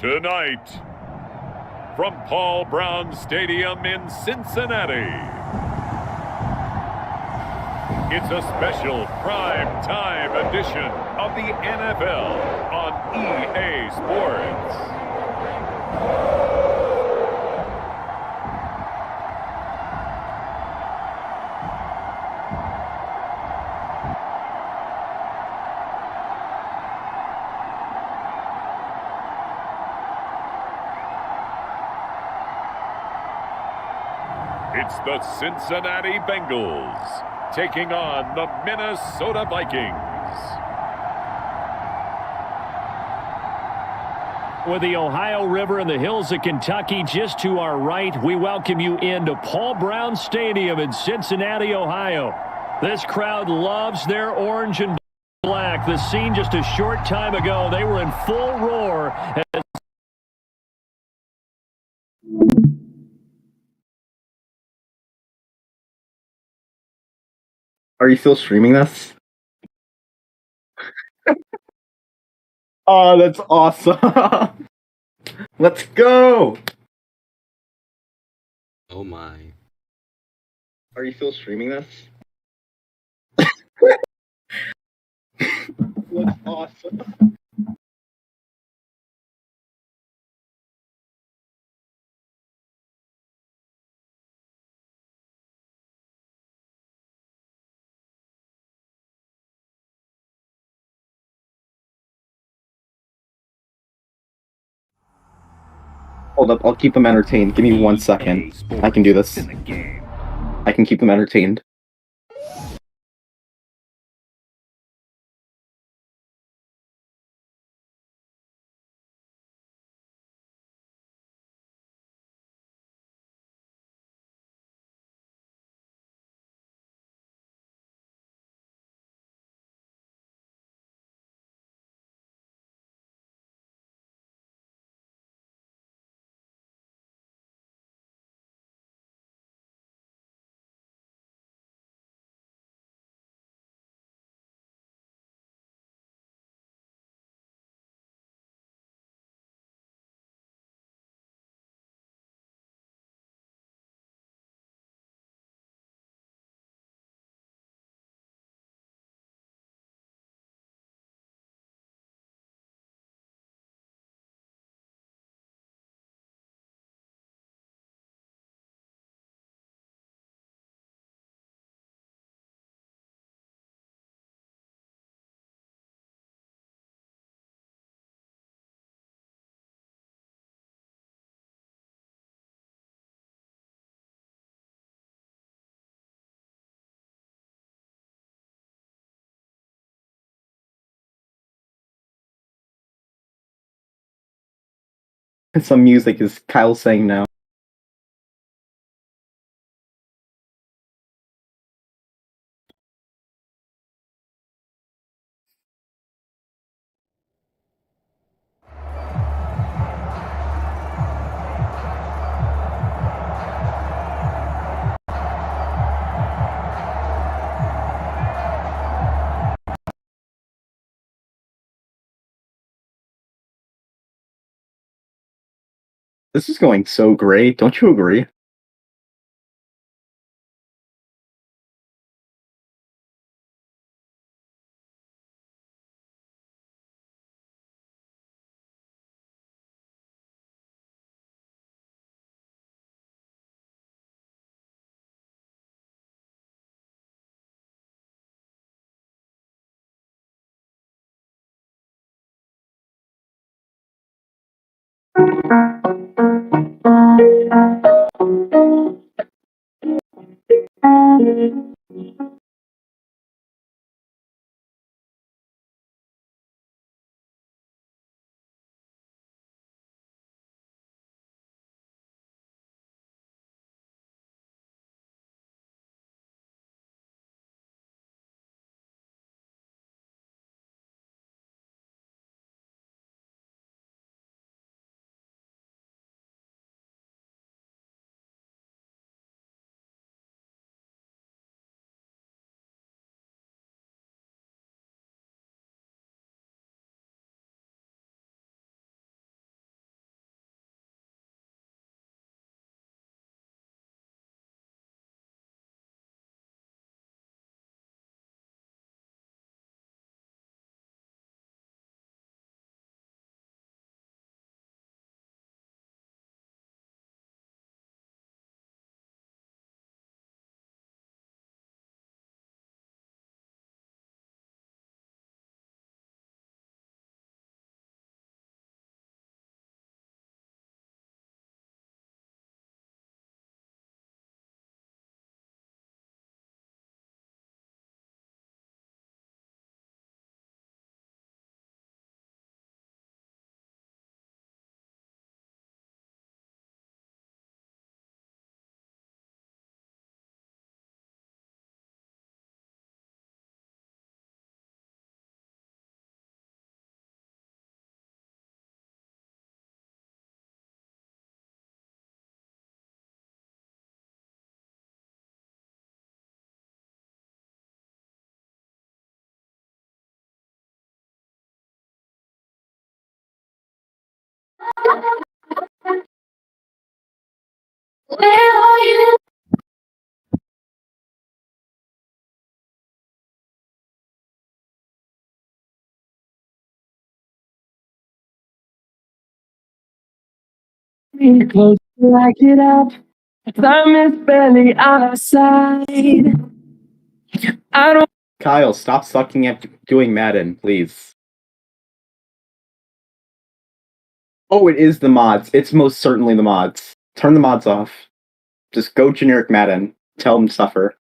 Tonight, from Paul Brown Stadium in Cincinnati, it's a special prime time edition of the NFL on EA Sports. It's the Cincinnati Bengals taking on the Minnesota Vikings. With the Ohio River and the hills of Kentucky just to our right, we welcome you into Paul Brown Stadium in Cincinnati, Ohio. This crowd loves their orange and black. The scene just a short time ago, they were in full roar. Are you still streaming this? Oh, that's awesome. Let's go. Oh my. Are you still streaming this? That's awesome. Hold up, I'll keep them entertained. Give me 1 second. I can do this. I can keep them entertained. Some music is Kyle saying now. This is going so great, don't you agree? Close like it up. Time is barely on our side. I don't. Kyle, stop sucking at doing Madden, please. Oh, it is the mods. It's most certainly the mods. Turn the mods off. Just go generic Madden. Tell them to suffer.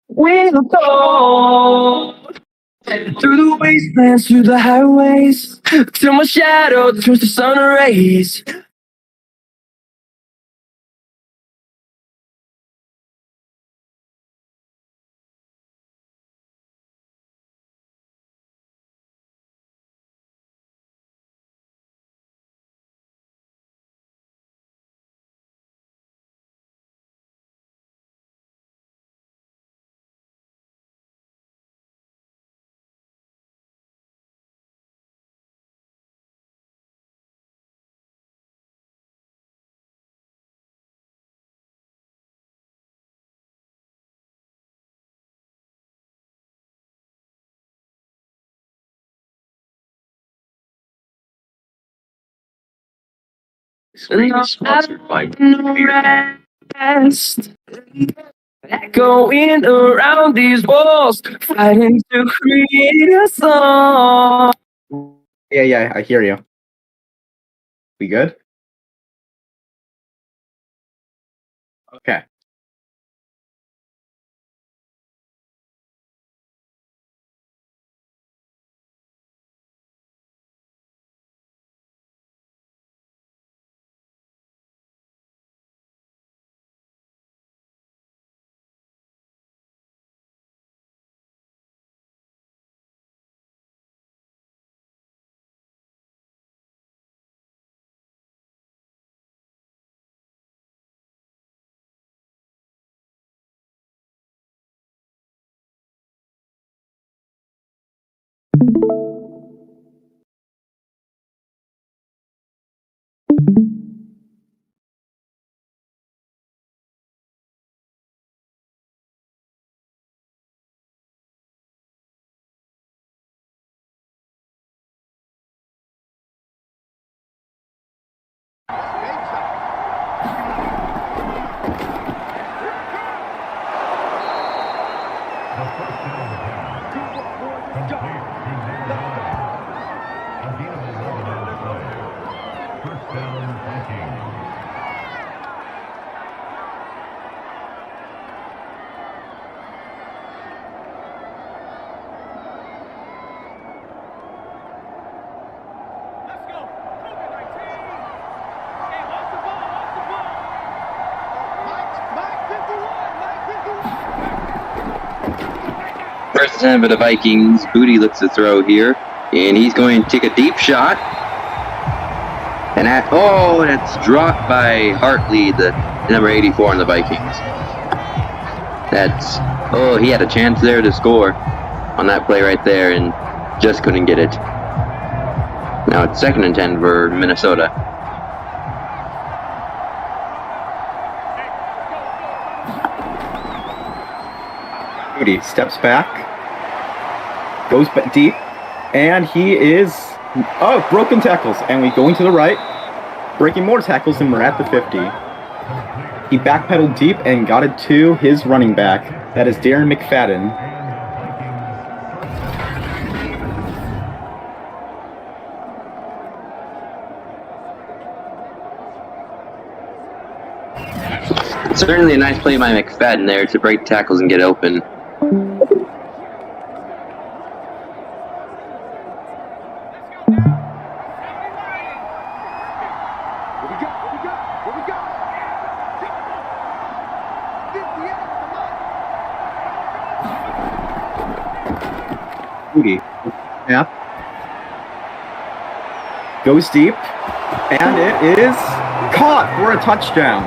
We'll go through the wastelands, through the highways, till my shadow turns to sun rays. Sponsored by rest. Going around these walls, fighting to create a song. Yeah, I hear you. We good? Okay. First time for the Vikings. Booty looks to throw here, and he's going to take a deep shot. And that's dropped by Hartley, the number 84 on the Vikings. He had a chance there to score on that play right there, and just couldn't get it. Now it's 2nd and 10 for Minnesota. Booty steps back, goes deep, and he is broken tackles, and we going to the right, breaking more tackles, and we're at the 50. He backpedaled deep and got it to his running back. That is Darren McFadden. Certainly a nice play by McFadden there to break tackles and get open. Booty. Snap. Goes deep. And it is caught for a touchdown.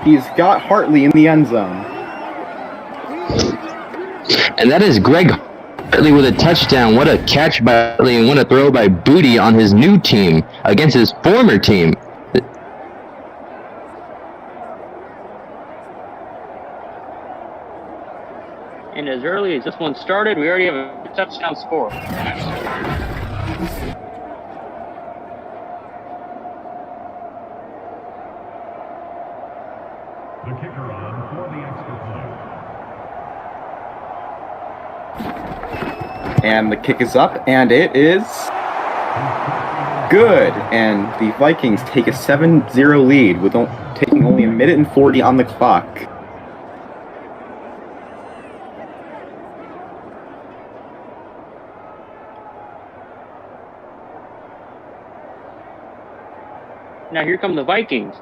He's got Hartley in the end zone. And that is Greg Hartley with a touchdown. What a catch by Hartley and what a throw by Booty on his new team against his former team. And as early as this one started, we already have a touchdown score. The kicker on for the extra point. And the kick is up, and it is good. And the Vikings take a 7-0 lead with taking only 1:40 on the clock. Now here come the Vikings.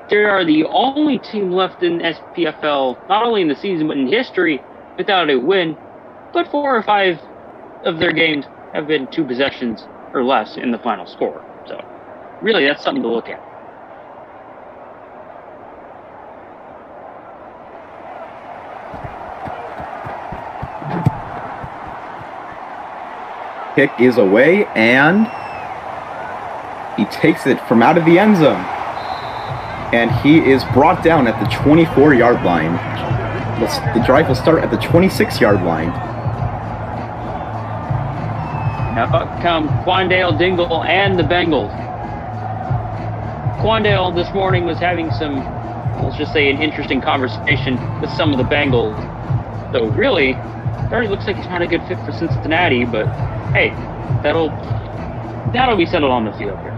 They are the only team left in SPFL, not only in the season but in history, without a win. But 4 or 5 of their games have been 2 possessions or less in the final score. So, really, that's something to look at. Kick is away, and he takes it from out of the end zone. And he is brought down at the 24-yard line. The drive will start at the 26-yard line. Now up come Quandale, Dingle, and the Bengals. Quandale this morning was having some, let's just say, an interesting conversation with some of the Bengals. So really, it already looks like he's not a good fit for Cincinnati, but hey, that'll be settled on the field here.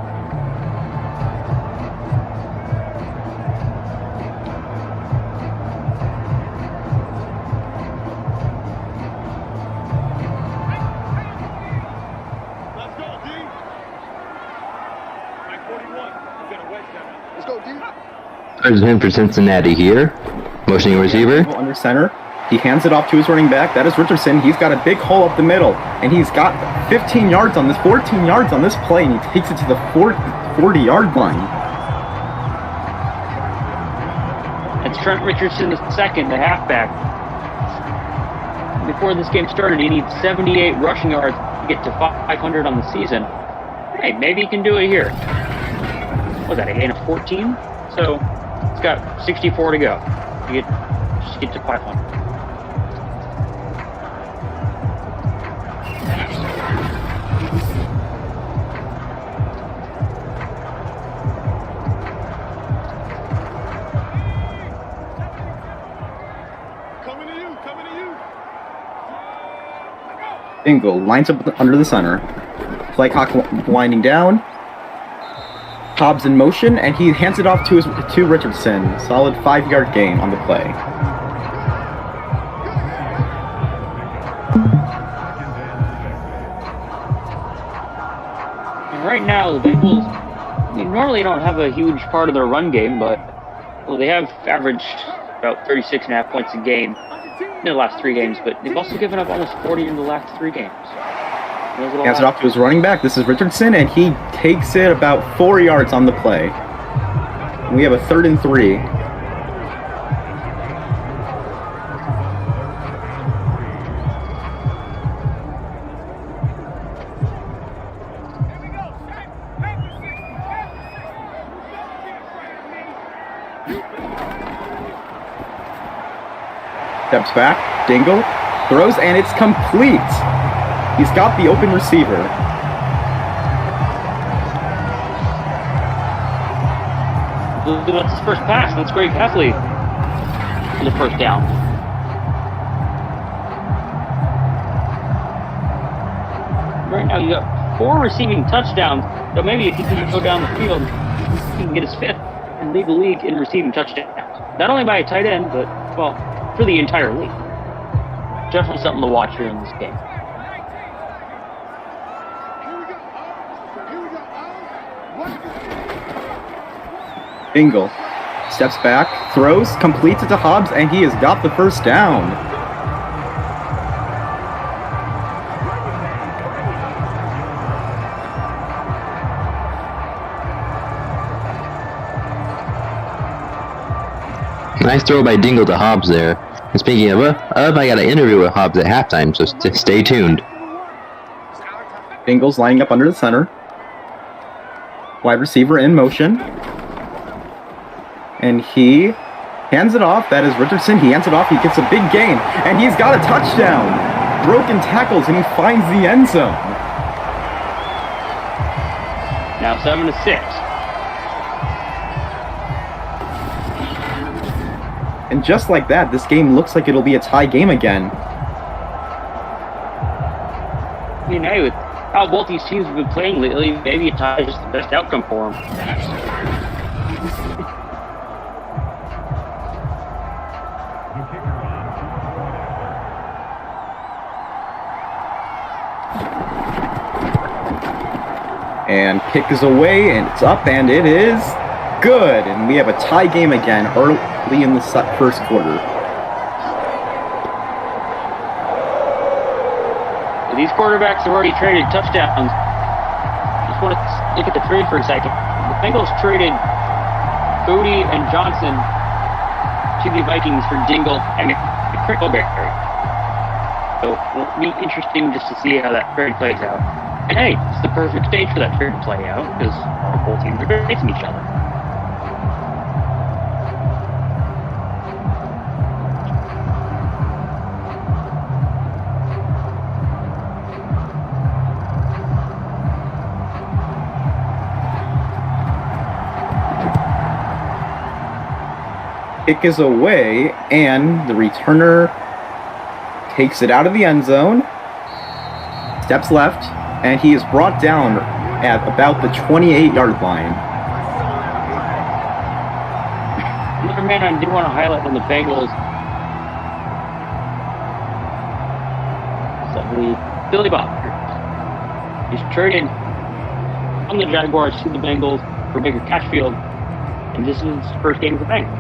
There's him for Cincinnati here. Motioning receiver. Under center. He hands it off to his running back. That is Richardson. He's got a big hole up the middle. And he's got 14 yards on this play. And he takes it to the 40-yard line. It's Trent Richardson the second, the halfback. Before this game started, he needs 78 rushing yards to get to 500 on the season. Hey, maybe he can do it here. What was that, a gain of 14? So it's got 64 to go to get to 500. Dingle lines up under the center. Play clock winding down. Hobbs in motion, and he hands it off to Richardson. Solid 5-yard gain on the play. And right now, the Bengals, normally don't have a huge part of their run game, but they have averaged about 36.5 points a game in the last 3 games, but they've also given up almost 40 in the last 3 games. Hands it off to his running back. This is Richardson, and he takes it about 4 yards on the play. And we have a 3rd and 3. Steps back, Dingle, throws, and it's complete. He's got the open receiver. That's his first pass. That's Greg Heffley for the first down. Right now, you got 4 receiving touchdowns. So maybe if he can go down the field, he can get his 5th and lead the league in receiving touchdowns. Not only by a tight end, but, well, for the entire league. Definitely something to watch here in this game. Dingle steps back, throws, completes it to Hobbs, and he has got the first down. Nice throw by Dingle to Hobbs there. And speaking of, I got an interview with Hobbs at halftime, so stay tuned. Bengals lining up under the center. Wide receiver in motion. And he hands it off. That is Richardson. He hands it off. He gets a big gain. And he's got a touchdown. Broken tackles, and he finds the end zone. Now 7-6. And just like that, this game looks like it'll be a tie game again. I mean, hey, with how both these teams have been playing lately, maybe a tie is just the best outcome for them. And kick is away, and it's up, and it is good. And we have a tie game again early in the first quarter. These quarterbacks have already traded touchdowns. Just want to look at the trade for a second. The Bengals traded Booty and Johnson to the Vikings for Dingle and Crickleberry. So it'll be interesting just to see how that trade plays out. And hey, it's the perfect stage for that trade to play out because both teams are facing each other. Kick is away, and the returner takes it out of the end zone, steps left, and he is brought down at about the 28-yard line. Another man I do want to highlight on the Bengals is Billy Bob. He's traded from the Jaguars to the Bengals for Baker Catchfield, and this is his first game for the Bengals.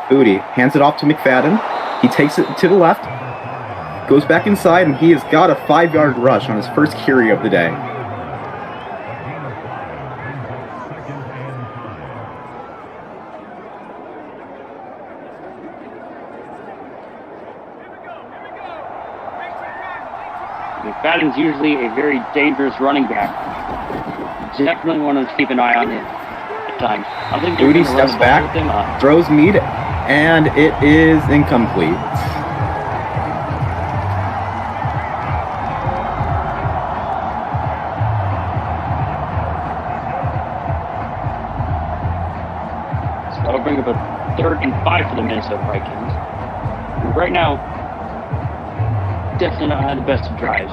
Booty hands it off to McFadden. He takes it to the left, goes back inside, and he has got a 5-yard rush on his first carry of the day. McFadden's usually a very dangerous running back. Definitely want to keep an eye on him at times. I think Booty steps back, throws meat, and it is incomplete. So that'll bring up a 3rd and 5 for the Minnesota Vikings. And right now, definitely not had the best of drives.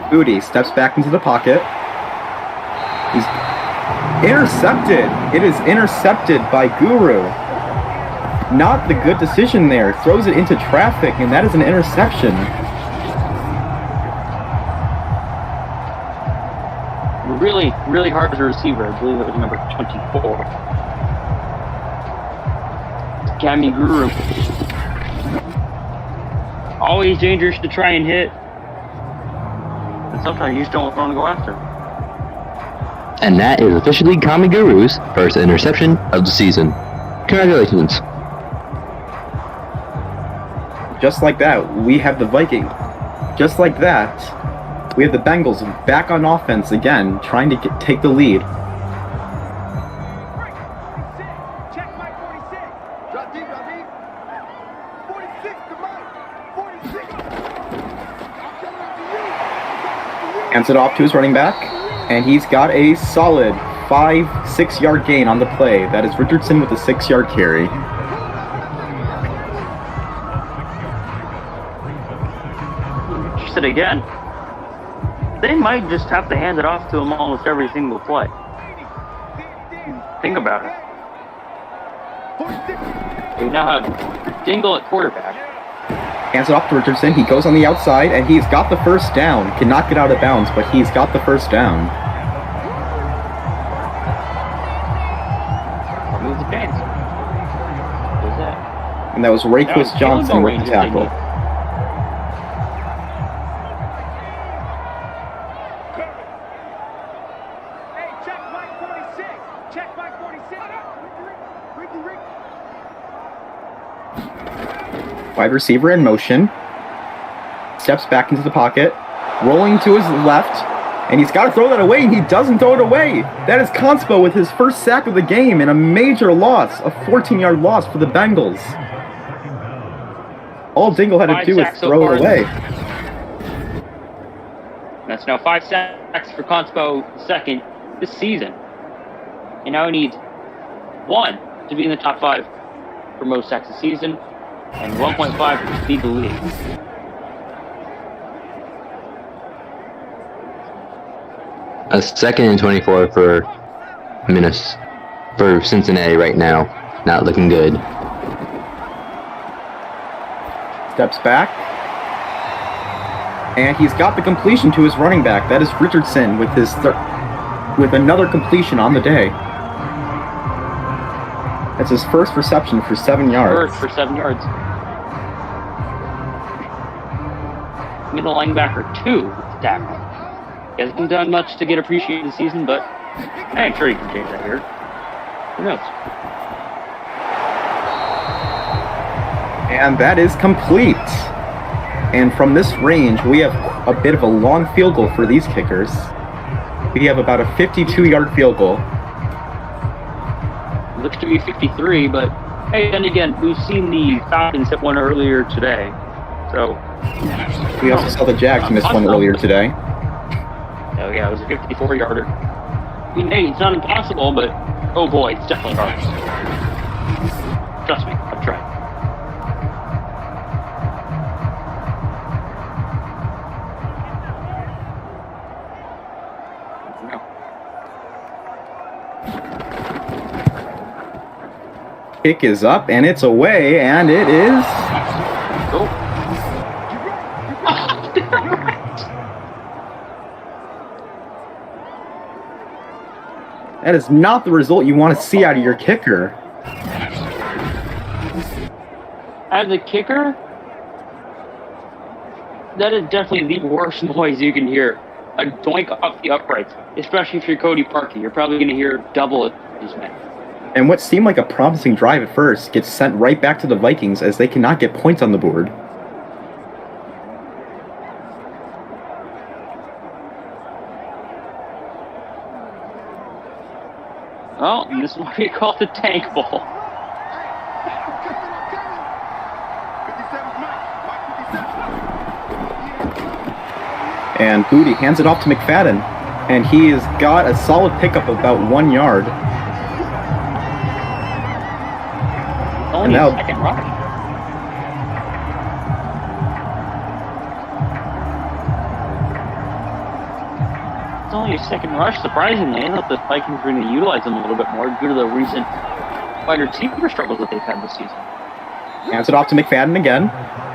Booty steps back into the pocket. He's intercepted. It is intercepted by Guru. Not the good decision there. Throws it into traffic, and that is an interception. Really, really hard as a receiver. I believe it was number 24. Cammy Guru. Always dangerous to try and hit. And sometimes you just don't want to go after him. And that is officially Kami Guru's first interception of the season. Congratulations. Just like that, we have the Vikings. Just like that, we have the Bengals back on offense again, trying to take the lead. Hands it off to his running back, and he's got a solid 5-6 yard gain on the play. That is Richardson with a 6-yard carry. It again. They might just have to hand it off to him almost every single play. Things Think about it. We now have Dingle at quarterback. Hands it off to Richardson. He goes on the outside, and he's got the first down. Cannot get out of bounds, but he's got the first down. Move the chains. Who's that? And that was Rayquist Johnson with the tackle. Wide receiver in motion. Steps back into the pocket. Rolling to his left. And he's got to throw that away, and he doesn't throw it away. That is Conspo with his first sack of the game and a major loss, a 14-yard loss for the Bengals. All Dingle had to do was throw it away. That's now 5 sacks for Conspo second this season. And now he needs 1 to be in the top 5 for most sacks this season, and 1.5 to lead the league. A 2nd and 24 for Cincinnati right now. Not looking good. Steps back. And he's got the completion to his running back. That is Richardson with his with another completion on the day. That's his first reception for 7 yards. First for 7 yards. Middle linebacker 2 with the tackle. He hasn't done much to get appreciated this season, but I'm sure he can change that here. Who knows? And that is complete. And from this range, we have a bit of a long field goal for these kickers. We have about a 52-yard field goal. Looks to be 53, but hey, then again, we've seen the Falcons hit one earlier today. So we also saw the Jags miss one earlier today. Oh yeah, it was a 54-yarder. I mean, hey, it's not impossible, but oh boy, it's definitely hard. Trust me, I've tried. Kick is up, and it's away, and it is... Oh. That is not the result you want to see out of your kicker. As a kicker, that is definitely the worst noise you can hear. A doink off the uprights, especially if you're Cody Parkey. You're probably going to hear double his man. And what seemed like a promising drive at first gets sent right back to the Vikings as they cannot get points on the board. Well, this is why we call it the tank ball. And Booty hands it off to McFadden. And he has got a solid pickup of about 1 yard. Only a second rush. It's only a second rush, surprisingly. I thought the Vikings were going to utilize them a little bit more due to the recent wide receiver struggles that they've had this season. Hands it off to McFadden again.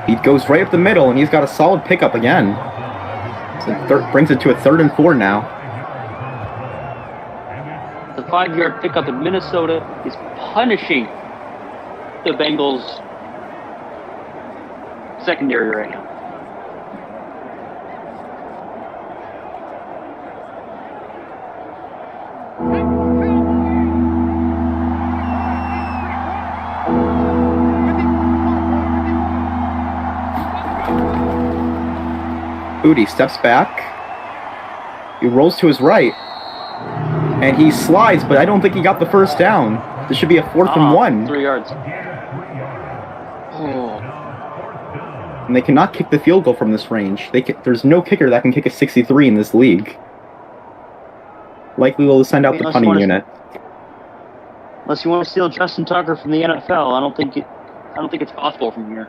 He goes right up the middle, and he's got a solid pickup again. So brings it to a 3rd and 4 now. The 5-yard pickup in Minnesota is punishing the Bengals secondary right now. Booty steps back. He rolls to his right. And he slides, but I don't think he got the first down. This should be a 4th and 1. 3 yards. Oh. And they cannot kick the field goal from this range. There's no kicker that can kick a 63 in this league. Likely will send out the punting unit. Unless you want to steal Justin Tucker from the NFL, I don't think it's possible from here.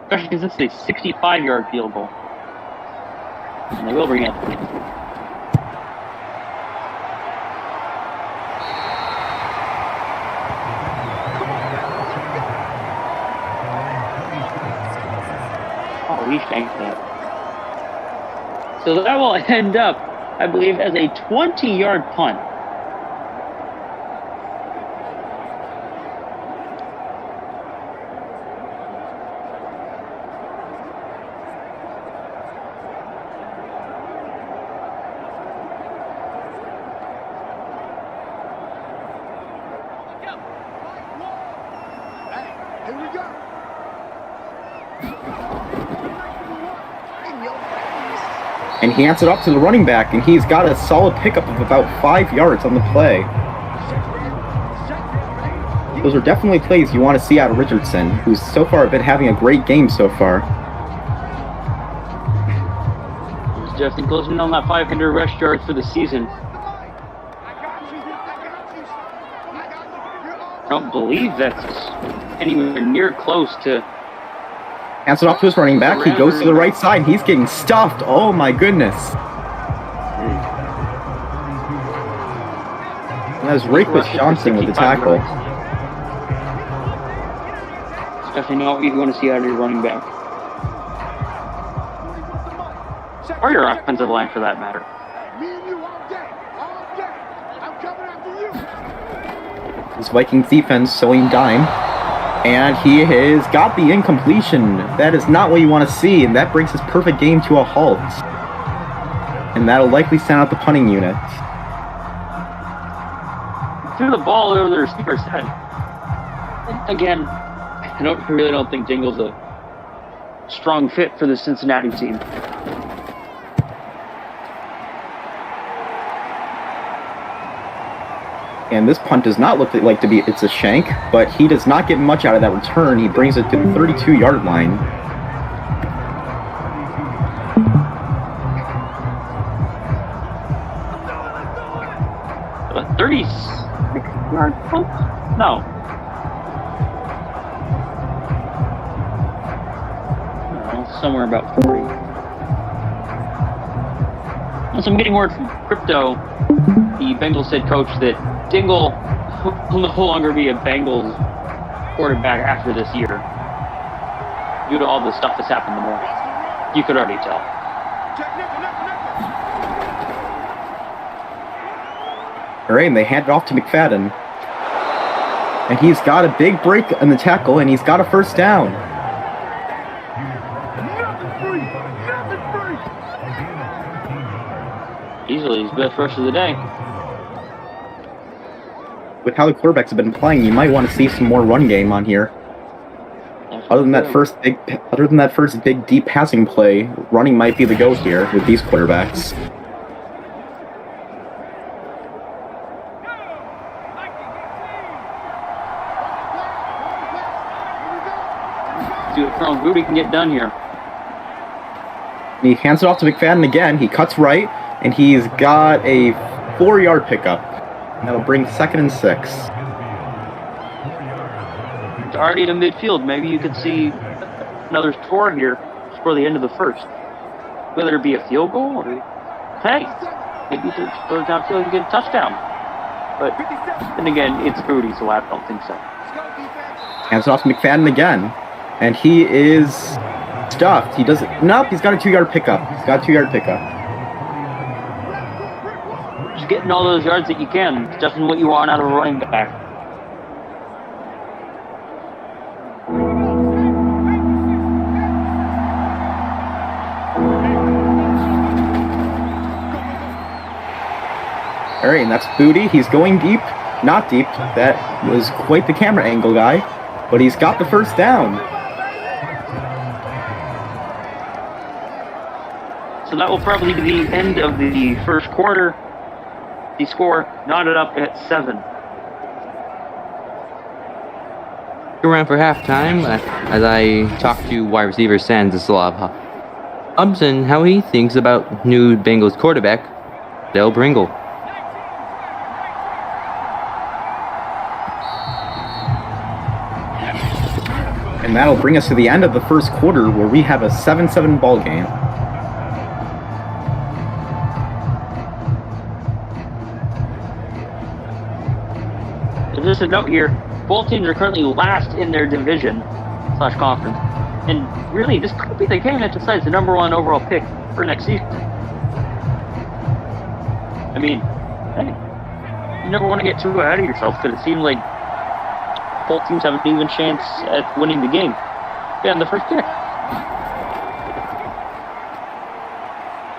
Especially because it's a 65-yard field goal. And they will bring it. Oh, he shanked that. So that will end up, I believe, as a 20-yard punt. And he hands it off to the running back, and he's got a solid pickup of about 5 yards on the play. Those are definitely plays you want to see out of Richardson, who's so far been having a great game so far. He's Justin closing on that 500 rush yards for the season. I don't believe that's anywhere near close to... Hands it off to his running back. He goes to the right side. He's getting stuffed. Oh my goodness. That was Raquis Johnson with the tackle. Definitely not what you want to see out of your running back. Or your offensive line, for that matter. This Vikings defense showing dime. And he has got the incompletion. That is not what you want to see, and that brings his perfect game to a halt. And that'll likely send out the punting unit. Threw the ball over the receiver's head. Again, I really don't think Dingle's a strong fit for the Cincinnati team. And this punt does not look like to be, it's a shank, but he does not get much out of that return. He brings it to the 32-yard line. A 36-yard punt? No. Somewhere about 40. Once I'm getting word from Crypto, the Bengals head coach, that Dingle will no longer be a Bengals quarterback after this year due to all the stuff that's happened in the morning. You could already tell. All right, and they hand it off to McFadden. And he's got a big break in the tackle, and he's got a first down. Easily his best rush of the day. With how the quarterbacks have been playing, you might want to see some more run game on here. Other than that first big deep passing play, running might be the go here with these quarterbacks. See what Colonel Booty can get done here. And he hands it off to McFadden again. He cuts right, and he's got a 4-yard pickup. That'll bring 2nd and 6. It's already to midfield. Maybe you could see another score here before the end of the first. Whether it be a field goal or, hey, maybe it goes downfield and get a touchdown. But then again, it's Booty, so I don't think so. Hands it off to McFadden again. And he is stuffed. He doesn't. Nope, he's got a 2-yard pickup. Just getting all those yards that you can. It's definitely what you want out of a running back. All right, and that's Booty. He's going deep. Not deep. That was quite the camera angle guy. But he's got the first down. So that will probably be the end of the first quarter. The score knotted up at 7. Around for halftime, as I talk to wide receiver Stanislav Hubson, how he thinks about new Bengals quarterback, Dale Bringle. And that'll bring us to the end of the first quarter, where we have a 7-7 ball game. So just a note here, both teams are currently last in their division /conference. And really, this could be the game that decides the number 1 overall pick for next season. I mean, hey, you never want to get too ahead of yourself because it seems like both teams have an even chance at winning the game. Yeah, on the first pick.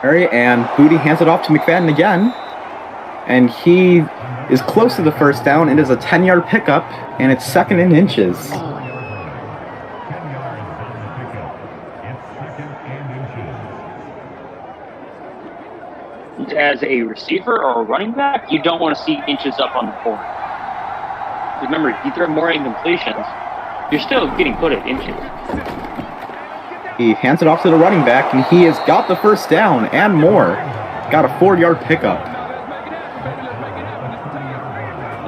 All right, and Booty hands it off to McFadden again. And he is close to the first down. It is a 10-yard pickup, and it's 2nd in inches. As a receiver or a running back, you don't want to see inches up on the board. Remember, if you throw more incompletions, you're still getting put at inches. He hands it off to the running back, and he has got the first down and more. Got a 4-yard pickup.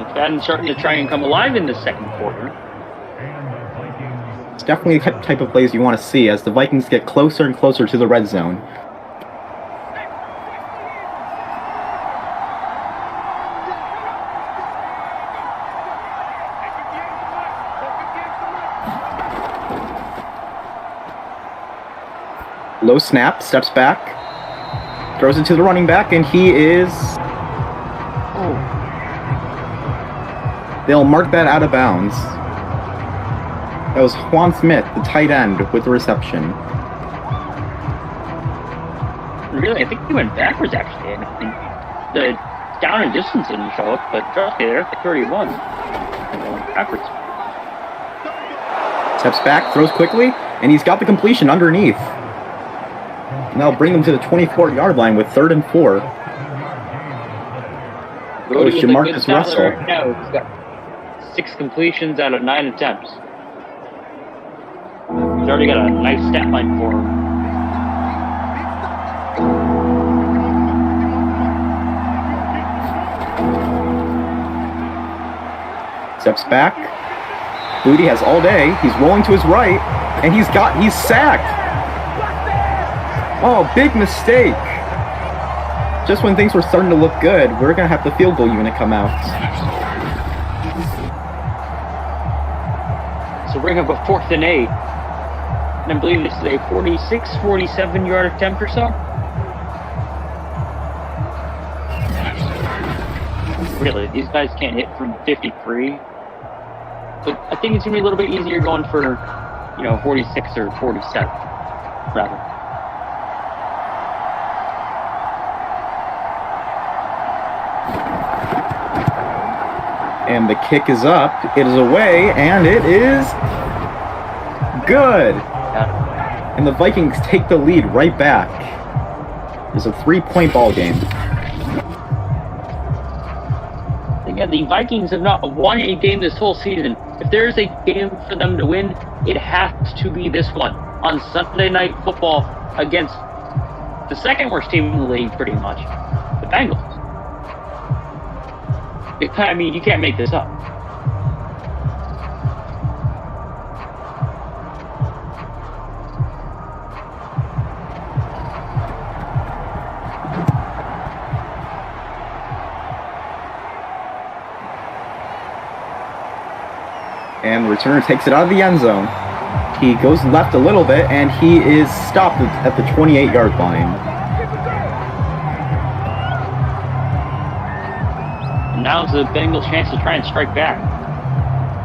McFadden's starting to try and come alive in the second quarter. It's definitely the type of plays you want to see as the Vikings get closer and closer to the red zone. Low snap, steps back, throws it to the running back, and he is... They'll mark that out of bounds. That was Juan Smith, the tight end, with the reception. Really, I think he went backwards, actually. I think the down and distance didn't show up, but trust me, they're at the 31. Backwards. Steps back, throws quickly, and he's got the completion underneath. And that'll bring them to the 24-yard line with 3rd and 4. Goes Jamarcus Russell. No, he's got 6 completions out of 9 attempts. He's already got a nice stat line for him. Steps back. Booty has all day. He's rolling to his right, and he's sacked. Oh, big mistake. Just when things were starting to look good, we're going to have the field goal unit come out. So bring up a 4th and 8. And I believe this is a 46, 47-yard attempt or so. Really, these guys can't hit from 53. But I think it's going to be a little bit easier going for, 46 or 47, rather. And the kick is up, it is away, and it is good. Yeah. And the Vikings take the lead right back. It's a 3-point ball game. Yeah, the Vikings have not won a game this whole season. If there's a game for them to win, it has to be this one on Sunday Night Football against the second worst team in the league, pretty much, the Bengals. I mean, you can't make this up. And the returner takes it out of the end zone. He goes left a little bit, and he is stopped at the 28-yard line. And now's the Bengals' chance to try and strike back.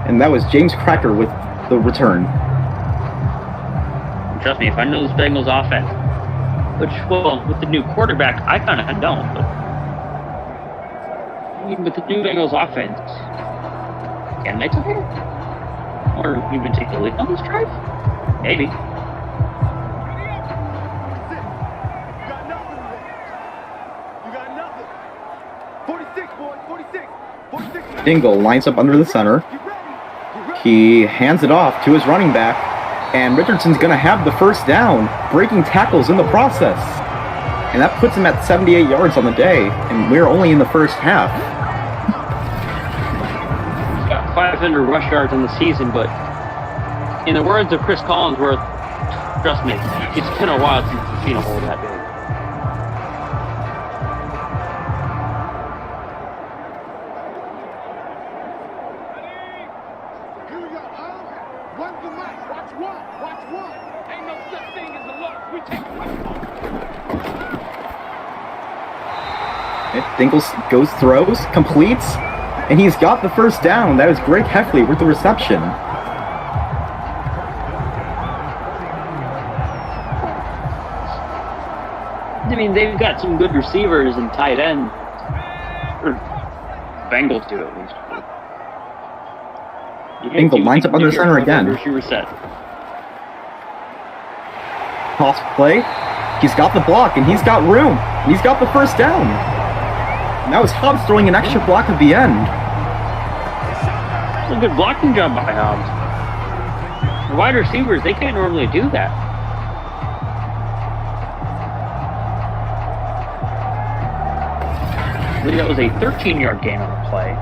And that was James Cracker with the return. And trust me, if I know this Bengals offense, which, well, with the new quarterback, I kind of don't, but even with the new Bengals offense, can they take it? Or even take the lead on this drive? Maybe. Dingle lines up under the center. He hands it off to his running back, and Richardson's going to have the first down, breaking tackles in the process. And that puts him at 78 yards on the day, and we're only in the first half. 500 rush yards in the season, but in the words of Chris Collinsworth, trust me, it's been a while since we've seen a hole that big. Here we go. One for Mike. Watch one. Bengals goes, throws, completes, and he's got the first down. That was Greg Heffley with the reception. I mean, they've got some good receivers and tight end. Or Bengals do, at least. Bengal lines up under center again. Receiver set. Toss play. He's got the block, and he's got room. And he's got the first down. And that was Hobbs throwing an extra block at the end. It's a good blocking job by Hobbs. The wide receivers, they can't normally do that. I believe that was a 13-yard gain on the play.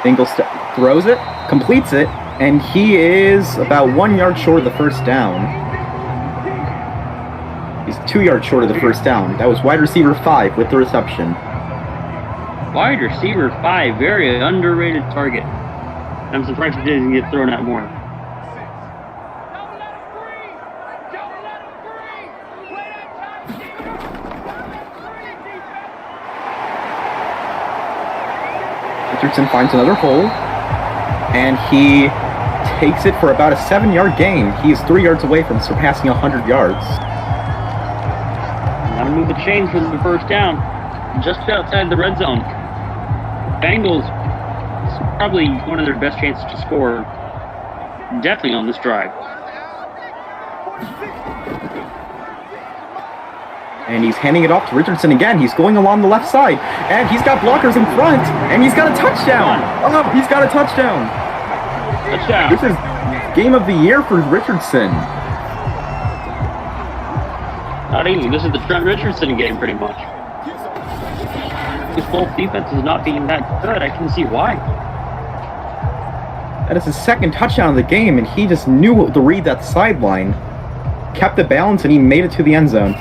Bengals throws it, completes it, and he is about 1 yard short of the first down. He's 2 yards short of the first down. That was wide receiver 5 with the reception. Wide receiver 5, very underrated target. I'm surprised he didn't get thrown out more. Richardson finds another hole, and he takes it for about a 7-yard gain. He is 3 yards away from surpassing 100 yards. Gotta move the chains for the first down. Just outside the red zone. Bengals, it's probably one of their best chances to score. Definitely on this drive. And he's handing it off to Richardson again. He's going along the left side, and he's got blockers in front, and he's got a touchdown. Oh, he's got a touchdown. Touchdown. This is game of the year for Richardson. Not even. This is the Trent Richardson game, pretty much. His both defense is not being that good. I can see why. That is his second touchdown of the game, and he just knew to read that sideline. Kept the balance, and he made it to the end zone.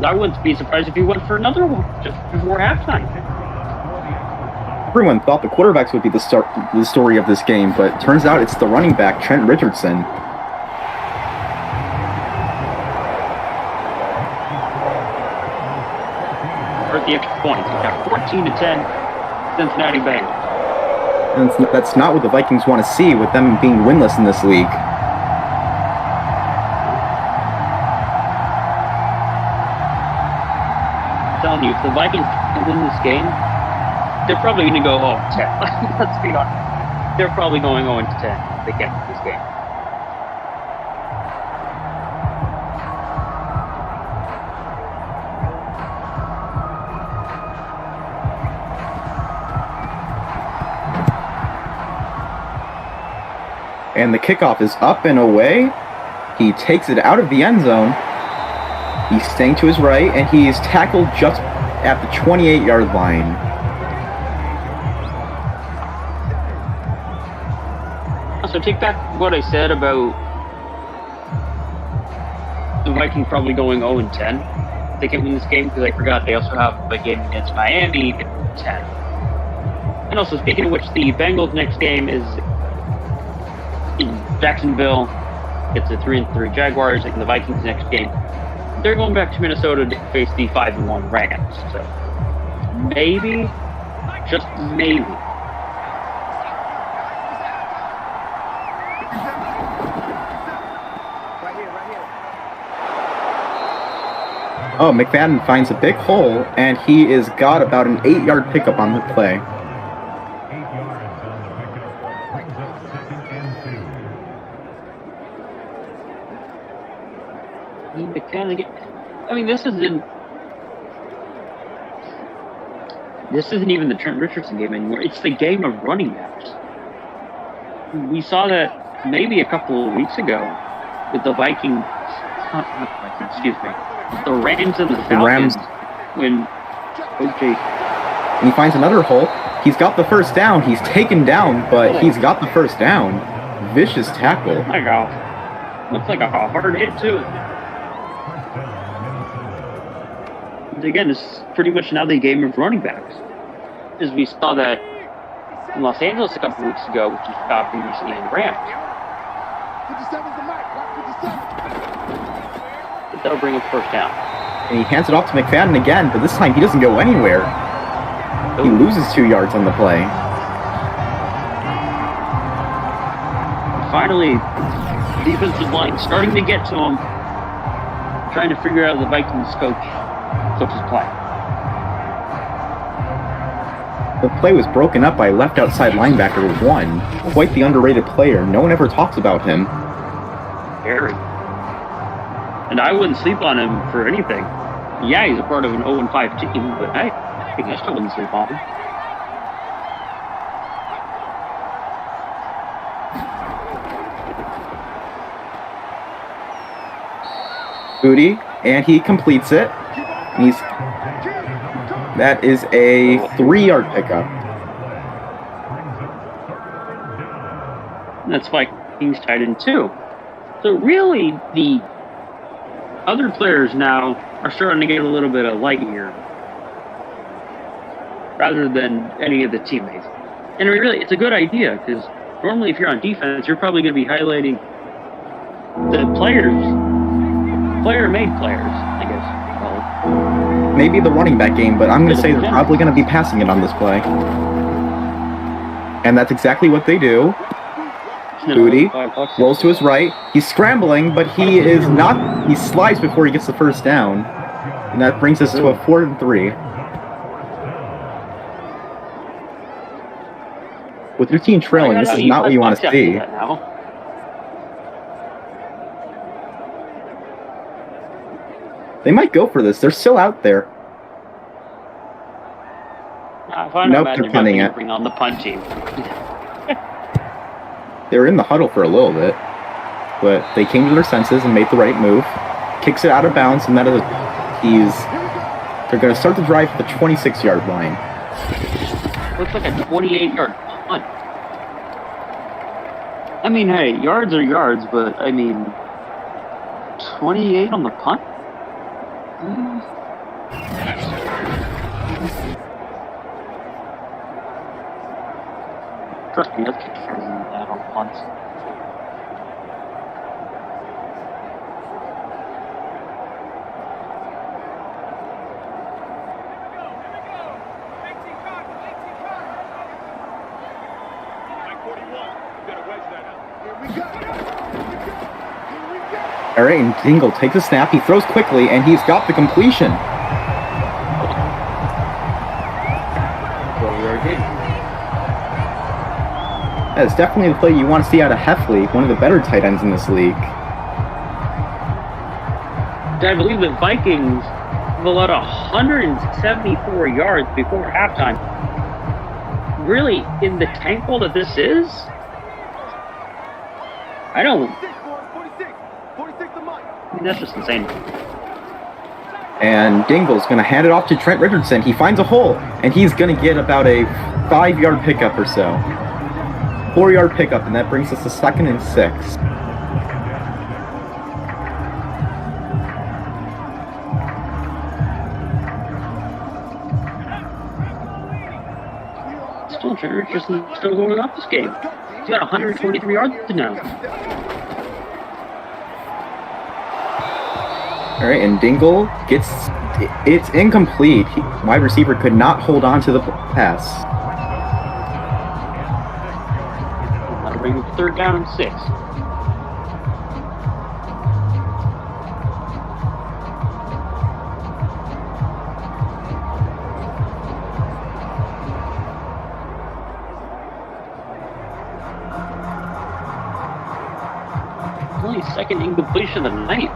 I wouldn't be surprised if he went for another one just before halftime. Everyone thought the quarterbacks would be the story of this game, but it turns out it's the running back, Trent Richardson. Or at the extra points. We got 14-10 Cincinnati Bengals. And that's not what the Vikings want to see with them being winless in this league. I'm telling you, if the Vikings can win this game, they're probably going to go 0-10. Let's be honest. They're probably going 0-10 if they get this game. And the kickoff is up and away. He takes it out of the end zone. He's staying to his right, and he is tackled just at the 28-yard line. So take back what I said about the Vikings probably going 0-10. They can win this game because I forgot they also have a game against Miami at 10. And also, speaking of which, the Bengals' next game is in Jacksonville. It's a 3-3 Jaguars, and the Vikings' next game, they're going back to Minnesota to face the 5-1 Rams. So maybe, just maybe. Oh, McFadden finds a big hole, and he is got about an 8-yard pickup on the play. I mean, this isn't even the Trent Richardson game anymore. It's the game of running backs. We saw that maybe a couple of weeks ago with the Vikings, the Rams and the Falcons. Rams. When OJ. And he finds another hole. He's got the first down. He's taken down, but he's got the first down. Vicious tackle. Looks like a hard hit, too. And again, it's pretty much now the game of running backs. As we saw that in Los Angeles a couple weeks ago, which is stopped previously in Rams. But that'll bring up first down. And he hands it off to McFadden again, but this time he doesn't go anywhere. He loses 2 yards on the play. Finally, defensive line starting to get to him, trying to figure out the Vikings coach's play. The play was broken up by left outside linebacker 1. Quite the underrated player. No one ever talks about him. Very. And I wouldn't sleep on him for anything. Yeah, he's a part of an 0-5 team, but I think I still wouldn't sleep on him. Booty, and he completes it. And that is a 3-yard pickup. And that's Vikings tied in 2. So really, the other players now are starting to get a little bit of light here, rather than any of the teammates. And really, it's a good idea, because normally if you're on defense, you're probably going to be highlighting the player-made players, I guess. Well, maybe the running back game, but I'm going to say they're probably going to be passing it on this play. And that's exactly what they do. Booty rolls to his right. He's scrambling, but he is not. He slides before he gets the first down. And that brings us to a 4th and 3. With your team trailing, this is not what you want to see. They might go for this. They're still out there. Nope, they're punting it. Bring on the punt team. They were in the huddle for a little bit, but they came to their senses and made the right move. Kicks it out of bounds, and that is they're going to start the drive at the 26-yard line. Looks like a 28-yard punt. I mean, hey, yards are yards, but I mean, 28 on the punt? Trust me, let's kick further than that on punts. All right, and Dingle takes a snap. He throws quickly, and he's got the completion. That is definitely the play you want to see out of Heffley, one of the better tight ends in this league. I believe the Vikings have allowed 174 yards before halftime. Really, in the tank hole that this is, I mean, that's just insane. And Dingle's going to hand it off to Trent Richardson. He finds a hole, and he's going to get about a 5-yard pickup or so. 4-yard pickup, and that brings us to 2nd and 6. Still, Trent Richardson still going off this game. He's got 123 yards now. All right, and Dingle gets it's incomplete. Wide receiver could not hold on to the pass. That'll bring up 3rd down and 6. Only 2nd incompletion of the night.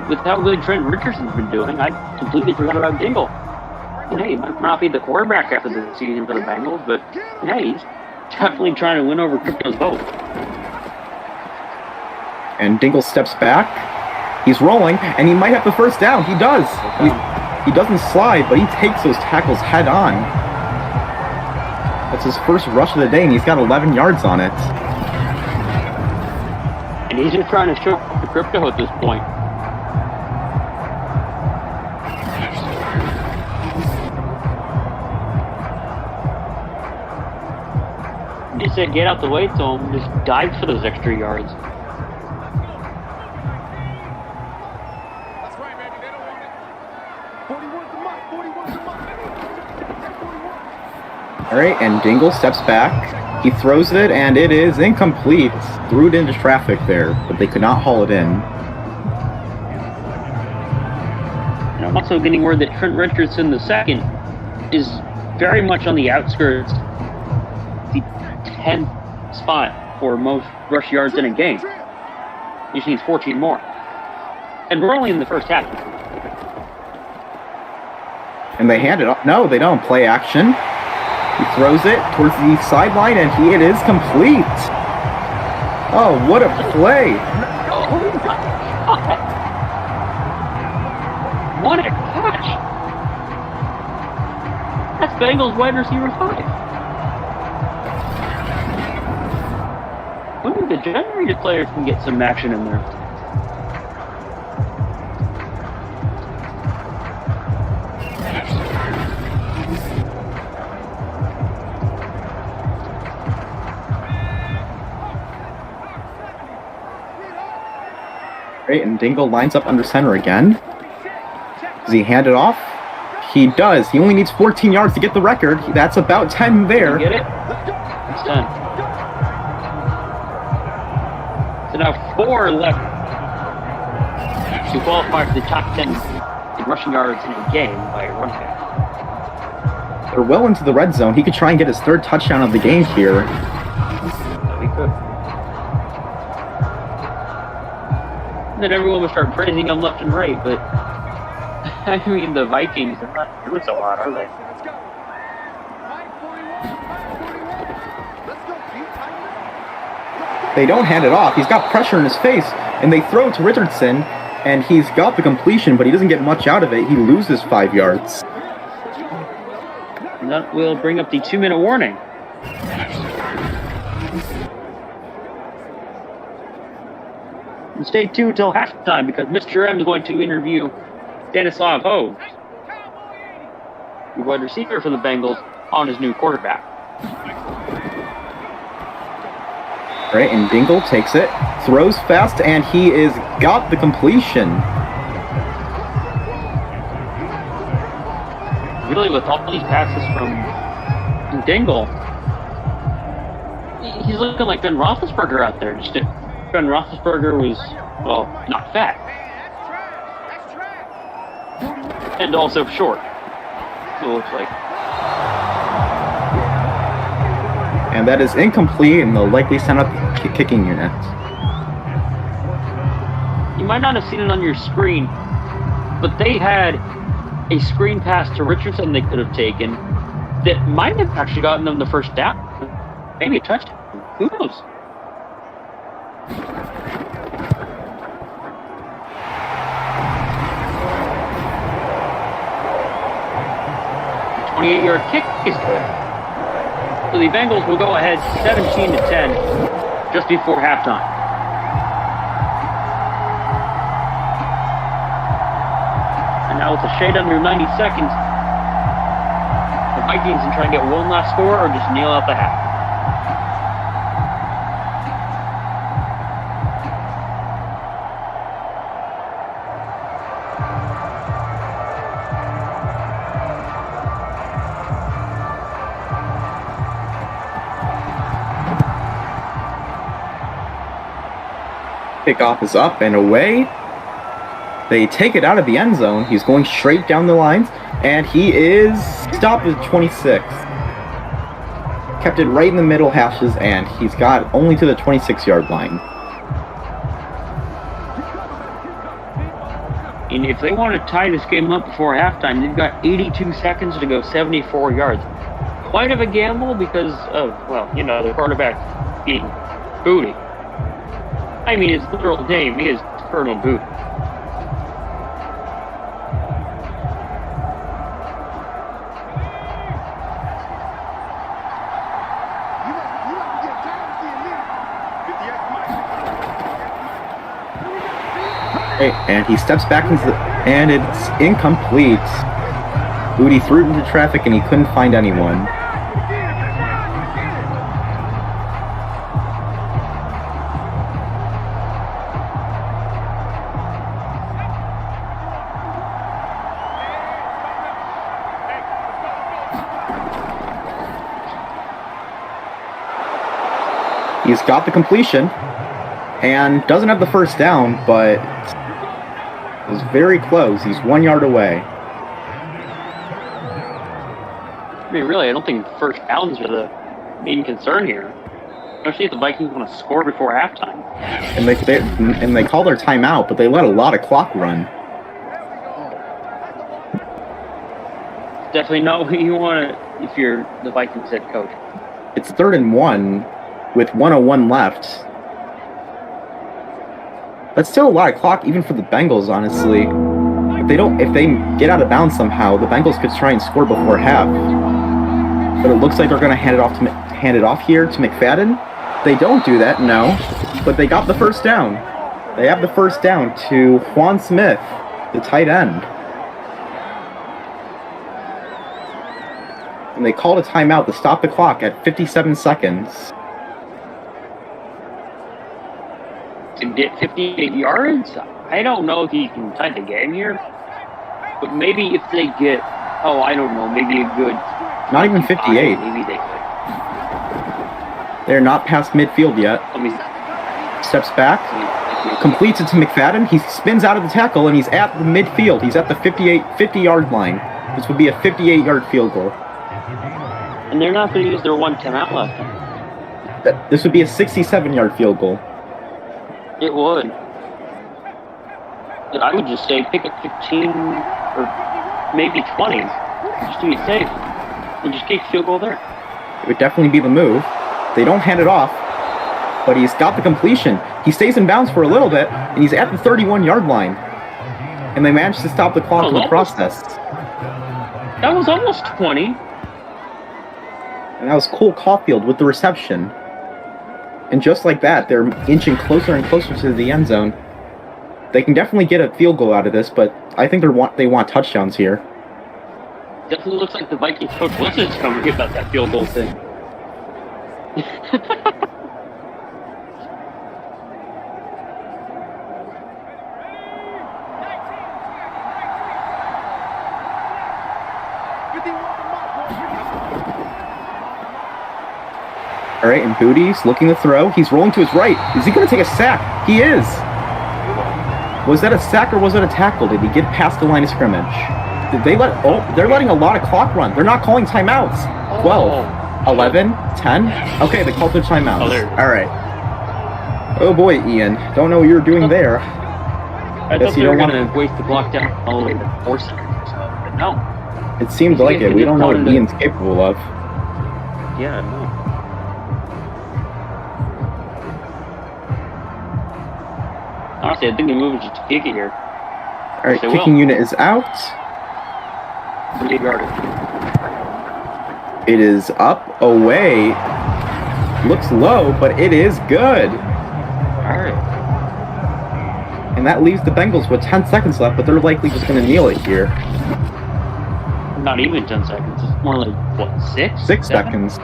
With how good Trent Richardson's been doing, I completely forgot about Dingle. And hey, he might not be the quarterback after the season for the Bengals, but hey, he's definitely trying to win over Crypto's vote. And Dingle steps back. He's rolling, and he might have the first down. He does. He doesn't slide, but he takes those tackles head on. That's his first rush of the day, and he's got 11 yards on it. And he's just trying to show the crypto at this point. He said get out the way, so just dive for those extra yards. That's right, baby. They don't want it. 41's the mark. 41's the mark. All right, and Dingle steps back. He throws it, and it is incomplete. Threw it into traffic there, but they could not haul it in. And I'm also getting word that Trent Richardson II is very much on the outskirts, the 10th spot for most rush yards in a game. He just needs 14 more. And we're only in the first half. And they hand it off. No, they don't. Play action. He throws it towards the sideline, and it is complete. Oh, what a play. Oh my God. What a catch. That's Bengals wide receiver 5. Only the generated players can get some action in there. Great, and Dingle lines up under center again. Does he hand it off? He does. He only needs 14 yards to get the record. That's about 10 there. Get it? It's done. So now 4 left to qualify for the top 10 in rushing yards in a game by a run back. They're well into the red zone. He could try and get his 3rd touchdown of the game here. So he could. Then everyone will start praising him left and right, but I mean the Vikings, they're not doing so hot, are they? They don't hand it off. He's got pressure in his face, and they throw it to Richardson, and he's got the completion, but he doesn't get much out of it. He loses 5 yards. And that will bring up the 2-minute warning. And stay tuned till halftime because Mr. M is going to interview Stanislav Ho, the wide receiver for the Bengals, on his new quarterback. Right, and Dingle takes it, throws fast, and he is got the completion. Really, with all these passes from Dingle, he's looking like Ben Roethlisberger out there. Just Ben Roethlisberger was, well, not fat. And also short, it looks like. And that is incomplete, and they'll likely send up the kicking unit. You might not have seen it on your screen, but they had a screen pass to Richardson they could have taken that might have actually gotten them the first down. Maybe a touchdown. Who knows? The 28-yard kick is good. So the Bengals will go ahead 17-10 just before halftime. And now with a shade under 90 seconds, the Vikings can try and get one last score or just kneel out the half. Kickoff is up and away. They take it out of the end zone. He's going straight down the lines, and he is stopped at 26. Kept it right in the middle hashes, and he's got only to the 26-yard line. And if they want to tie this game up before halftime, they've got 82 seconds to go 74 yards. Quite of a gamble because of, well, you know, the quarterback being Booty. I mean, his literal name is Colonel Booty. Okay, and he steps back and it's incomplete. Booty threw it into traffic and he couldn't find anyone. He's got the completion and doesn't have the first down, but it was very close. He's 1 yard away. I mean, really, I don't think first downs are the main concern here. Especially if the Vikings want to score before halftime. And they call their timeout, but they let a lot of clock run. Definitely not what you want to if you're the Vikings head coach. It's 3rd and 1 with 1:01 left. That's still a lot of clock, even for the Bengals, honestly. If they get out of bounds somehow, the Bengals could try and score before half. But it looks like they're going to hand it off here to McFadden. They don't do that, no. But they got the first down. They have the first down to Juan Smith, the tight end. And they called a timeout to stop the clock at 57 seconds. To get 58 yards? I don't know if he can tie the game here. But maybe if they get, maybe a good... Not even 58. Maybe they could. They're not past midfield yet. Steps back, completes it to McFadden. He spins out of the tackle, and he's at the midfield. He's at the 50-yard line. This would be a 58-yard field goal. And they're not going to use their one timeout left. This would be a 67-yard field goal. It would. But I would just say pick up 15 or maybe 20, just to be safe, and just kick field goal there. It would definitely be the move. They don't hand it off, but he's got the completion. He stays in bounds for a little bit, and he's at the 31-yard line. And they managed to stop the clock in the process. That was almost 20. And that was Cole Caulfield with the reception. And just like that, they're inching closer and closer to the end zone. They can definitely get a field goal out of this, but I think they want touchdowns here. Definitely looks like the Vikings coach wants to come and about that field goal thing. All right, and Booty's looking to throw. He's rolling to his right. Is he going to take a sack? He is. Was that a sack or was it a tackle? Did he get past the line of scrimmage? Did they let... Oh, they're letting a lot of clock run. They're not calling timeouts. 12, 11, 10. Okay, they called their timeouts. All right. Oh boy, Ian. Don't know what you're doing there. I thought they were going to waste the clock down all the way to 4 seconds. But no. It seems like it. We don't know what Ian's capable of. Yeah, no. Honestly, I think they're moving just to kick it here. All right, kicking unit is out. It is up, away. Looks low, but it is good. All right. And that leaves the Bengals with 10 seconds left, but they're likely just going to kneel it here. Not even 10 seconds. It's more like, what, 6? 6 seconds. 6.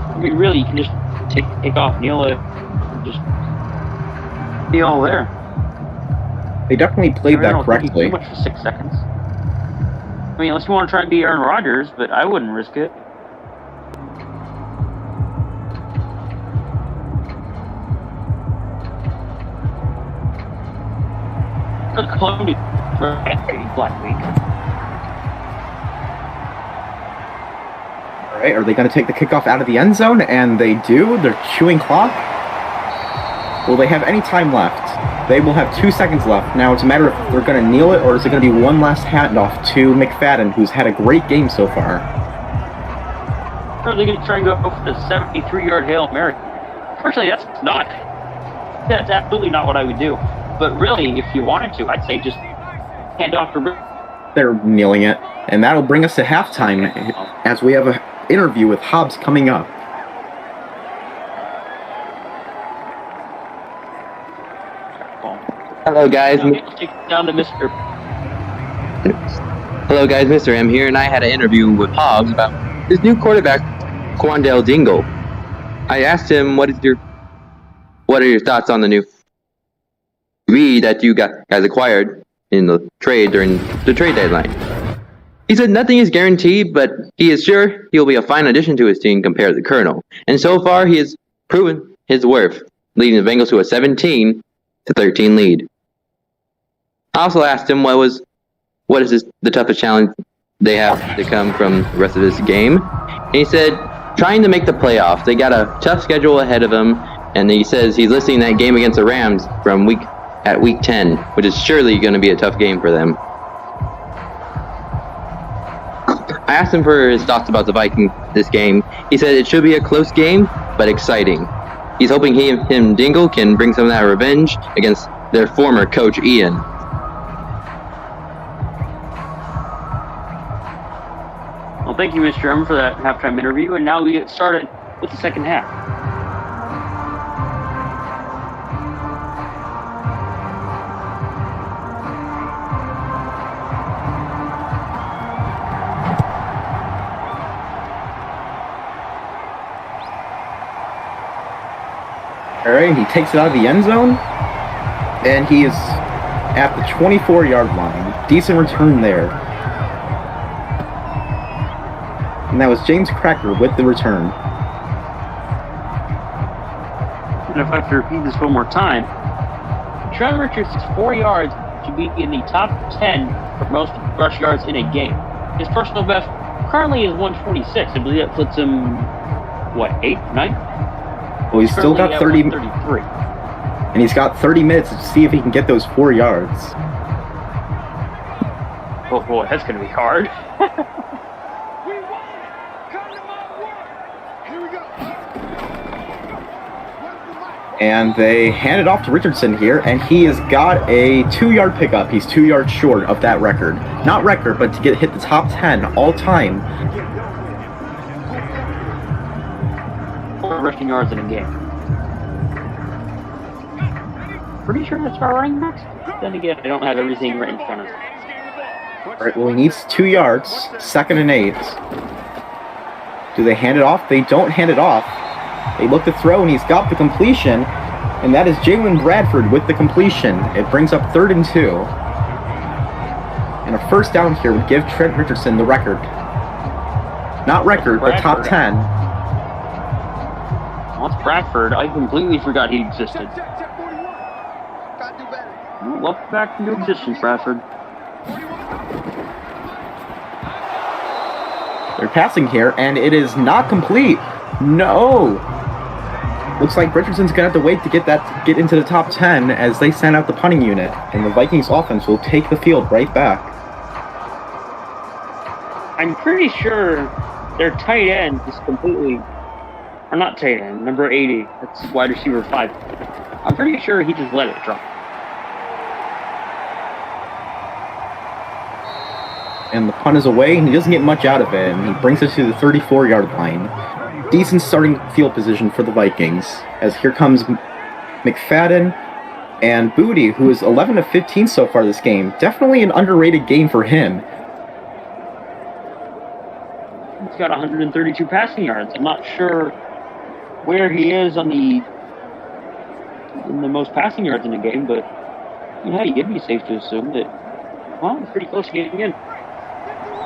I mean, really, you can just take off, kneel it, just kneel there. They definitely played that correctly. Too much for 6 seconds. I mean, unless you want to try and be Aaron Rodgers, but I wouldn't risk it. Black week. All right, are they going to take the kickoff out of the end zone? And they do. They're chewing clock. Will they have any time left? They will have 2 seconds left. Now it's a matter of if they're going to kneel it or is it going to be one last handoff to McFadden, who's had a great game so far. Or are they going to try and go for the 73-yard Hail Mary? Personally, that's absolutely not what I would do. But really, if you wanted to, I'd say just hand off to... They're kneeling it. And that'll bring us to halftime as we have an interview with Hobbs coming up. Hello, guys. Take it down to Mr. Hello, guys. Mr. M here, and I had an interview with Hobbs about his new quarterback, Quandale Dingle. I asked him, what are your thoughts on the new QB that you guys acquired in the trade during the trade deadline? He said nothing is guaranteed, but he is sure he'll be a fine addition to his team compared to the Colonel. And so far, he has proven his worth, leading the Bengals to a 17-13 lead. I also asked him what is the toughest challenge they have to come from the rest of this game. And he said, trying to make the playoffs. They got a tough schedule ahead of them, and he says he's listing that game against the Rams from week 10, which is surely going to be a tough game for them. I asked him for his thoughts about the Vikings this game. He said it should be a close game, but exciting. He's hoping he and Dingle can bring some of that revenge against their former coach, Ian. Well, thank you, Mr. M, for that halftime interview. And now we get started with the second half. All right, he takes it out of the end zone, and he is at the 24-yard line. Decent return there. And that was James Cracker with the return. And if I have to repeat this one more time, Trent Richards' 4 yards to be in the top 10 for most rush yards in a game. His personal best currently is 126. I believe that puts him, 8th, 9th? Well, he's still got 30, 33. and he's got 30 minutes to see if he can get those 4 yards. Oh boy, that's going to be hard. And they hand it off to Richardson here, and he has got a 2-yard pickup. He's 2 yards short of that record. Not record, but to hit the top 10 all time. 4 rushing yards in a game. Pretty sure that's our running backs. Then again, I don't have everything right in front of me. All right, well, he needs 2 yards, 2nd and 8. Do they hand it off? They don't hand it off. They look to throw, and he's got the completion, and that is Jalen Bradford with the completion. It brings up 3rd and 2. And a first down here would give Trent Richardson the record. Not record, but top 10. Well, it's Bradford. I completely forgot he existed. Welcome back into existence, Bradford. They're passing here, and it is not complete. No! Looks like Richardson's gonna have to wait to get into the top 10 as they send out the punting unit, and the Vikings offense will take the field right back. I'm pretty sure their tight end is completely, or not tight end, number 80. That's wide receiver 5. I'm pretty sure he just let it drop. And the punt is away, and he doesn't get much out of it, and he brings it to the 34-yard line. Decent starting field position for the Vikings, as here comes McFadden and Booty, who is 11 of 15 so far this game. Definitely an underrated game for him. He's got 132 passing yards. I'm not sure where he is in the most passing yards in the game, but you'd be safe to assume that, well, he's pretty close to getting in.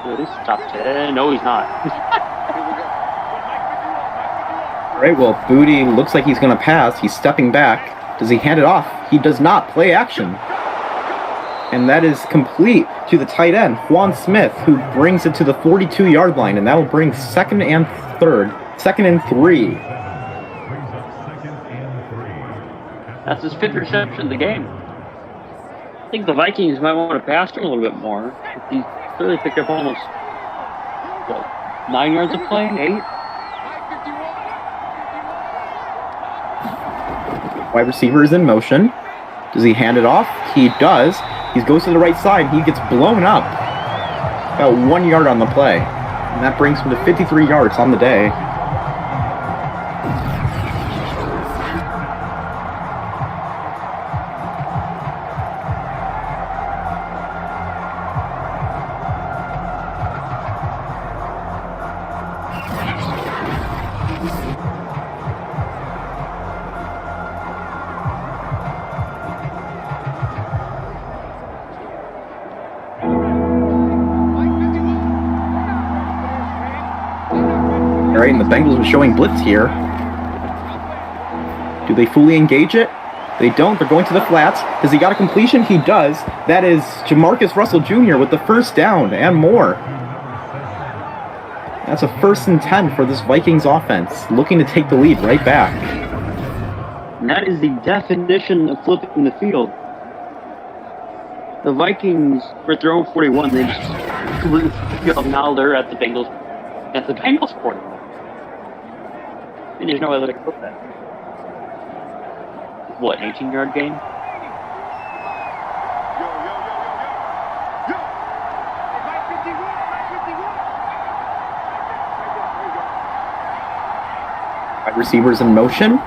So this is top 10. No, he's not. All right, well, Booty looks like he's going to pass. He's stepping back. Does he hand it off? He does not. Play action. And that is complete to the tight end, Juan Smith, who brings it to the 42-yard line, and that will bring 2nd and 3. That's his 5th reception of the game. I think the Vikings might want to pass him a little bit more. He's clearly picked up almost 9 yards of play, 8. Wide receiver is in motion. Does he hand it off? He does. He goes to the right side. He gets blown up. About 1 yard on the play. And that brings him to 53 yards on the day. right, and the Bengals are showing blitz here. Do they fully engage it? They don't. They're going to the flats. Has he got a completion? He does. That is Jamarcus Russell Jr. with the first down and more. That's a 1st and 10 for this Vikings offense, looking to take the lead right back. And that is the definition of flipping the field. The Vikings were throwing 41. They just flipped the field. Now they're at the Bengals. At the Bengals 41. And there's no other way to flip that. What, 18-yard gain? Wide receivers in motion.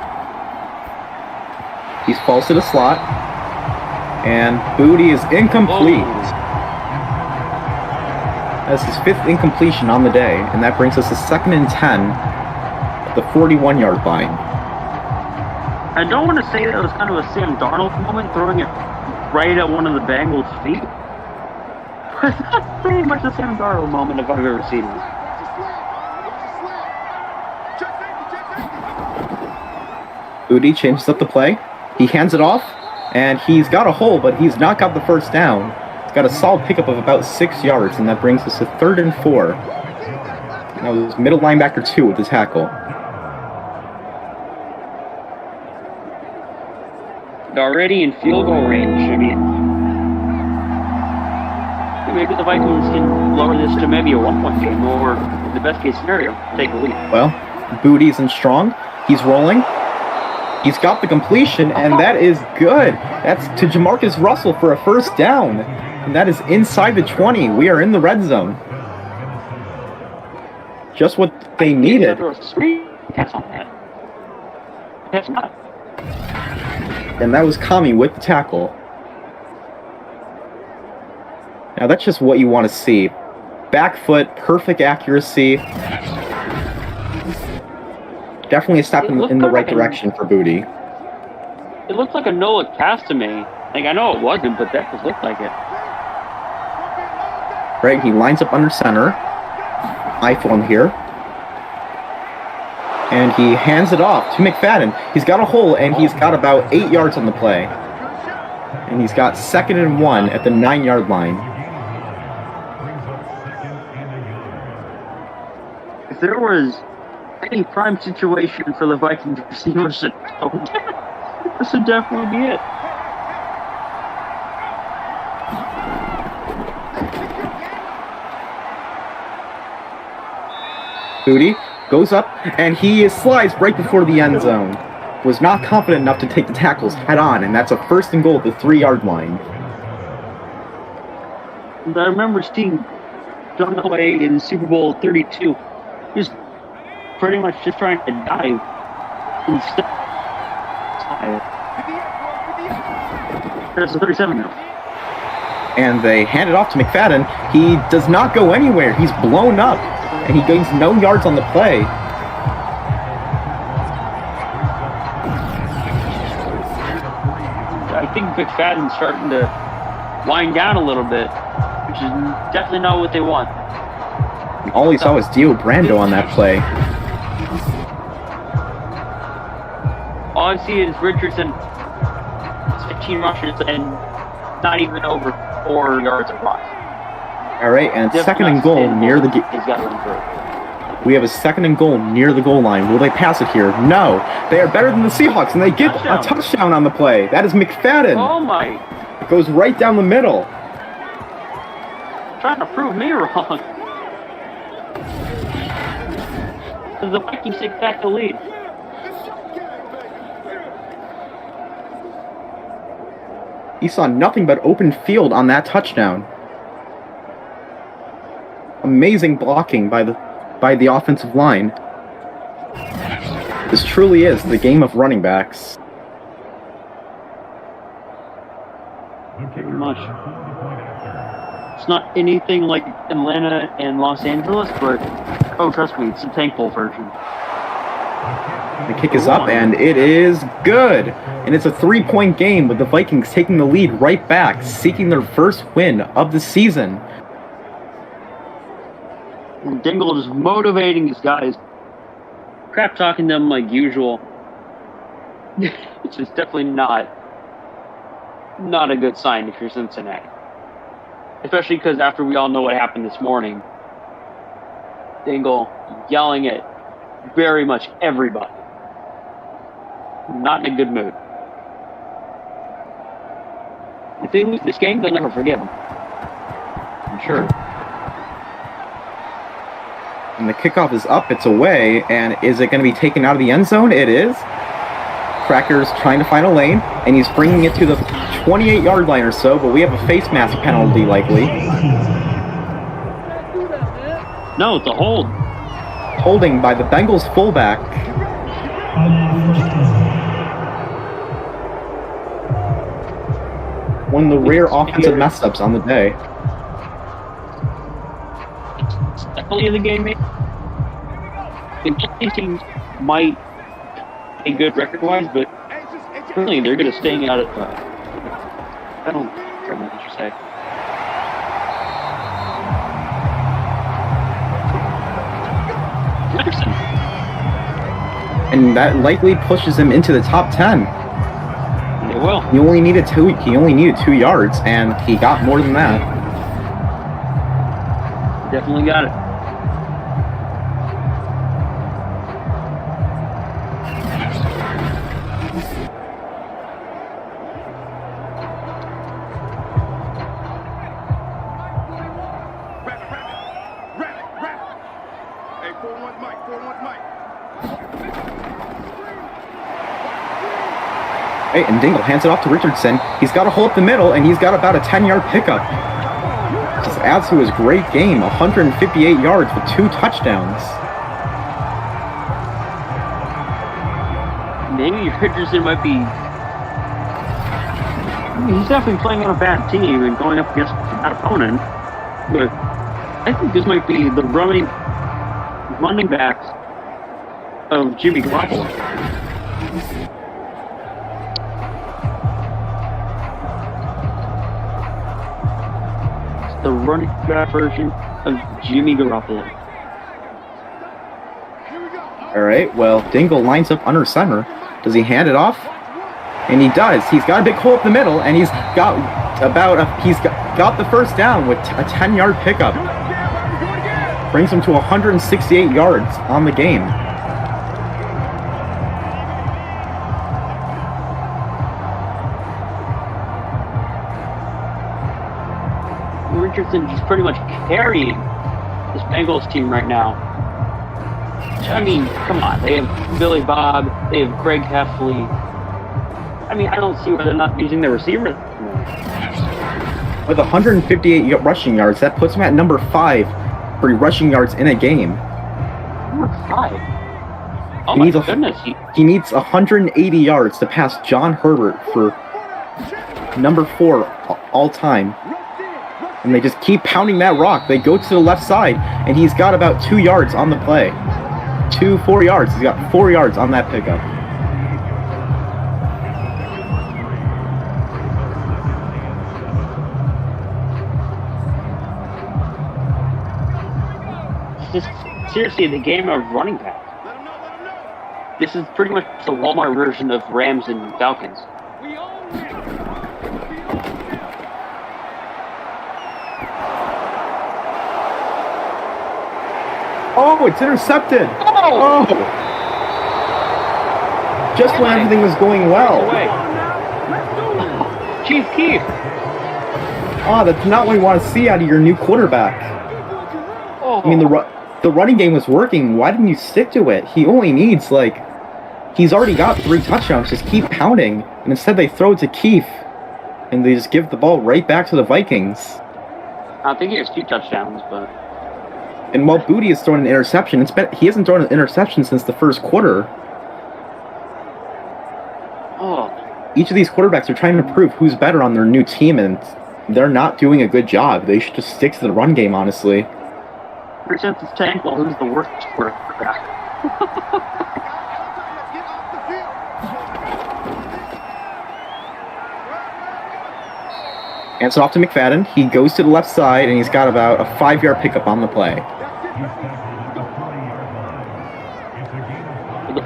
He falls to the slot. And Booty is incomplete. That's his 5th incompletion on the day, and that brings us to 2nd and 10 at the 41-yard line. I don't want to say that it was kind of a Sam Darnold moment, throwing it right at one of the Bengals' feet. But that's pretty much a Sam Darnold moment if I've ever seen this. Booty changes up the play. He hands it off, and he's got a hole, but he's not got the first down. He's got a solid pickup of about 6 yards, and that brings us to 3rd and 4. That was middle linebacker 2 with the tackle. Already in field goal range. I mean, maybe the Vikings can lower this to maybe a 1-point game, or in the best case scenario, take a lead. Well, Booty's in strong. He's rolling. He's got the completion, and that is good. That's to Jamarcus Russell for a first down. And that is inside the 20. We are in the red zone. Just what they needed. That's on that. That's not. And that was Kami with the tackle. Now that's just what you want to see. Back foot, perfect accuracy. Definitely a step in the right direction for Booty. It looked like a no-look pass to me. Like, I know it wasn't, but that just looked like it. Right, he lines up under center. iPhone here. And he hands it off to McFadden. He's got a hole, and he's got about 8 yards on the play. And he's got 2nd and 1 at the 9-yard line. If there was any prime situation for the Vikings receivers, this would definitely be it. Booty goes up, and he slides right before the end zone. Was not confident enough to take the tackles head on, and that's a 1st and goal at the 3-yard line. And I remember seeing John Elway in Super Bowl 32. He was pretty much just trying to dive instead. There's a 37-year-old. And they hand it off to McFadden. He does not go anywhere. He's blown up, and he gains no yards on the play. I think McFadden's starting to wind down a little bit, which is definitely not what they want. All he saw was Dio Brando on that play. All I see is Richardson, 15 rushes, and not even over 4 yards across. All right, and it's 2nd and goal near the... We have a 2nd and goal near the goal line. Will they pass it here? No. They are better than the Seahawks, and they get a touchdown on the play. That is McFadden. Oh, my. It goes right down the middle. Trying to prove me wrong. The Vikings take back the lead. He saw nothing but open field on that touchdown. Amazing blocking by the offensive line. This truly is the game of running backs. Pretty much. It's not anything like Atlanta and Los Angeles, but oh, trust me, it's a thankful version. The kick is up, and it is good. And it's a 3-point game with the Vikings taking the lead right back, seeking their first win of the season. And Dingle is motivating his guys. crap talking them like usual. It's just definitely not a good sign if you're Cincinnati. Especially because after we all know what happened this morning, Dingle yelling at very much everybody. Not in a good mood. If they lose this game, they'll never forgive him. I'm sure. And the kickoff is up, it's away, and is it going to be taken out of the end zone? It is. Cracker's trying to find a lane, and he's bringing it to the 28-yard line or so, but we have a face mask penalty likely. No, it's a hold. Holding by the Bengals fullback. One of the rare offensive mess-ups on the day. Definitely in the game, mate. The teams might be good record-wise, but certainly they're going to stay out of. I don't care what you say. Anderson. And that likely pushes him into the top 10. They will. He only needed 2 yards, and he got more than that. Definitely got it. Right, and Dingle hands it off to Richardson. He's got to hold up the middle, and he's got about a 10-yard pickup. Just adds to his great game, 158 yards with 2 touchdowns. Maybe Richardson might be. He's definitely playing on a bad team and going up against that opponent. But I think this might be the running backs of Jimmy Garoppolo. It's the running back version of Jimmy Garoppolo. All right, well, Dingle lines up under center. Does he hand it off? And he does. He's got a big hole up the middle, and he's got got the first down with a 10-yard pickup. Brings him to 168 yards on the game. Richardson is pretty much carrying this Bengals team right now. I mean, come on. They have Billy Bob. They have Greg Heffley. I mean, I don't see why they're not using their receiver. With 158 rushing yards, that puts him at number 5 for rushing yards in a game. Number 5? Oh my goodness. He needs 180 yards to pass John Herbert for number 4 all time. And they just keep pounding that rock. They go to the left side, and he's got about 2 yards on the play. 4 yards. He's got 4 yards on that pickup. This is seriously the game of running back. This is pretty much the Walmart version of Rams and Falcons. Oh, it's intercepted. Oh! Just when everything was going well. Chief Keef. Oh, that's not what you want to see out of your new quarterback. Oh. I mean, the running game was working. Why didn't you stick to it? He only needs, he's already got 3 touchdowns. Just keep pounding. And instead they throw it to Keefe. And they just give the ball right back to the Vikings. I think he has 2 touchdowns, but... And while Booty is throwing an interception, he hasn't thrown an interception since the first quarter. Oh. Each of these quarterbacks are trying to prove who's better on their new team, and they're not doing a good job. They should just stick to the run game, honestly. Ever since it's tank, well, who's the worst quarterback? Hands it off to McFadden. He goes to the left side, and he's got about a 5-yard pickup on the play.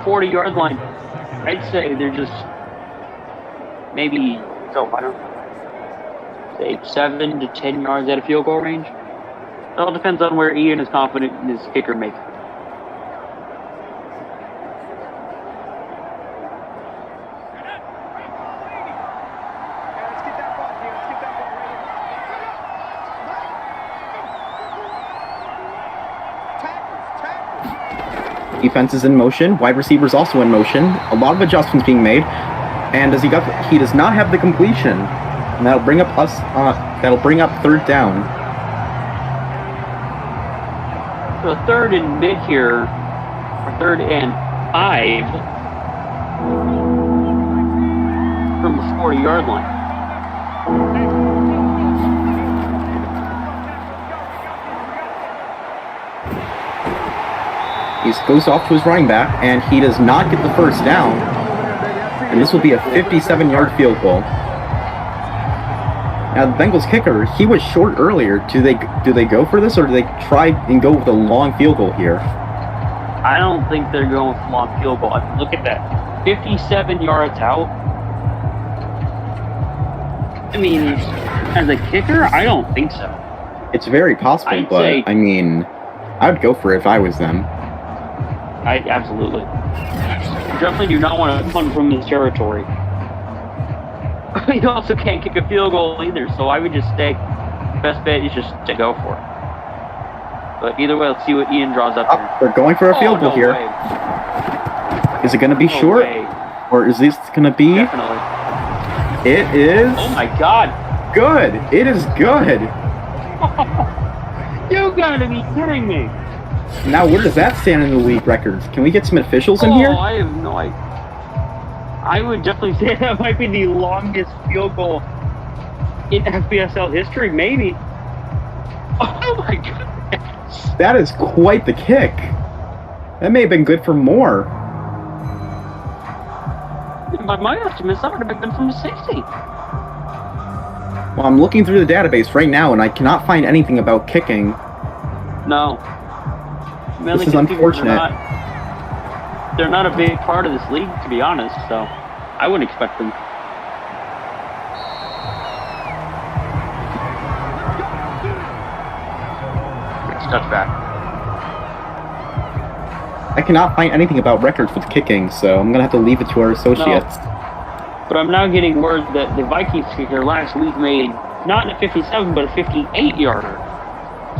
40-yard line, I'd say they're just maybe, I don't know, say 7 to 10 yards out of field goal range. It all depends on where Ian is confident in his kicker making. Defense is in motion. Wide receivers also in motion. A lot of adjustments being made. And he does not have the completion. And that'll bring up third down. So third and mid here, or third and 5 from the 40-yard line. He goes off to his running back, and he does not get the first down. And this will be a 57-yard field goal. Now the Bengals kicker, he was short earlier. Do they go for this, or do they try and go with a long field goal here? I don't think they're going with a long field goal. I mean, look at that, 57 yards out. I mean, as a kicker, I don't think so. It's very possible, I mean, I would go for it if I was them. I absolutely. You definitely do not want to punt from this territory. You also can't kick a field goal either, so I would just stay. Best bet is just to go for it. But either way, let's see what Ian draws up here. They're going for a field goal here. Is it going to be short? Or is this going to be? Definitely. It is. Oh my god. Good. It is good. You gotta be kidding me. Now, where does that stand in the league records? Can we get some officials in here? I have no idea. I would definitely say that might be the longest field goal in FPSL history, maybe. Oh my goodness. That is quite the kick. That may have been good for more. By my estimates, that would have been from the 60. Well, I'm looking through the database right now, and I cannot find anything about kicking. No. This is unfortunate. They're not a big part of this league, to be honest, so I wouldn't expect them. Next touchback. I cannot find anything about records with kicking, so I'm going to have to leave it to our associates. No. But I'm now getting word that the Vikings kicker last week made not a 57, but a 58-yarder.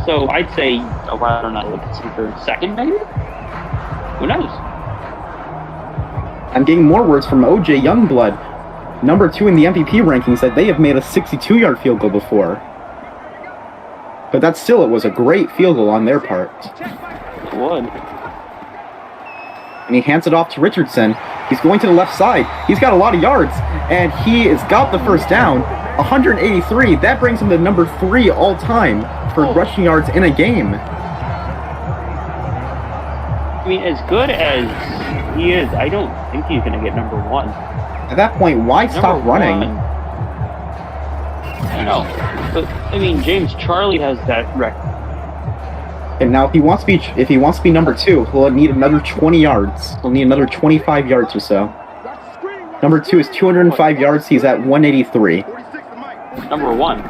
So I'd say, I don't know, let's see for second, maybe? Who knows? I'm getting more words from OJ Youngblood, number 2 in the MVP rankings, that they have made a 62-yard field goal before. But that still, it was a great field goal on their part. It would. And he hands it off to Richardson. He's going to the left side. He's got a lot of yards, and he has got the first down. 183. That brings him to number 3 all-time for rushing yards in a game. I mean, as good as he is, I don't think he's going to get number 1. At that point, why stop running? I know. But, I mean, James Charlie has that record. And now, if he wants to be number 2, he'll need another 20 yards. He'll need another 25 yards or so. Number 2 is 205 yards. He's at 183. Number 1.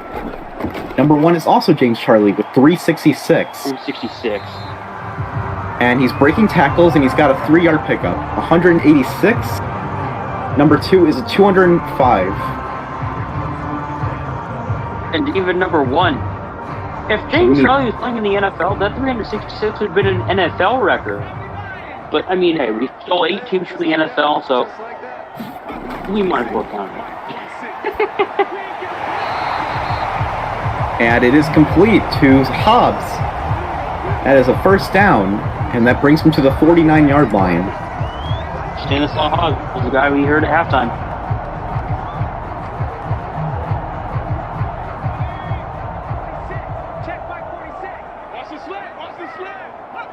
Number 1 is also James Charlie with 366. 366. And he's breaking tackles, and he's got a 3-yard pickup. 186. Number 2 is a 205. And even number 1. If James Charlie was playing in the NFL, that 366 would have been an NFL record. But, I mean, hey, we stole 8 teams from the NFL, so we might as well count it. And it is complete to Hobbs. That is a first down, and that brings him to the 49-yard line. Stanislaw Hogg was the guy we heard at halftime.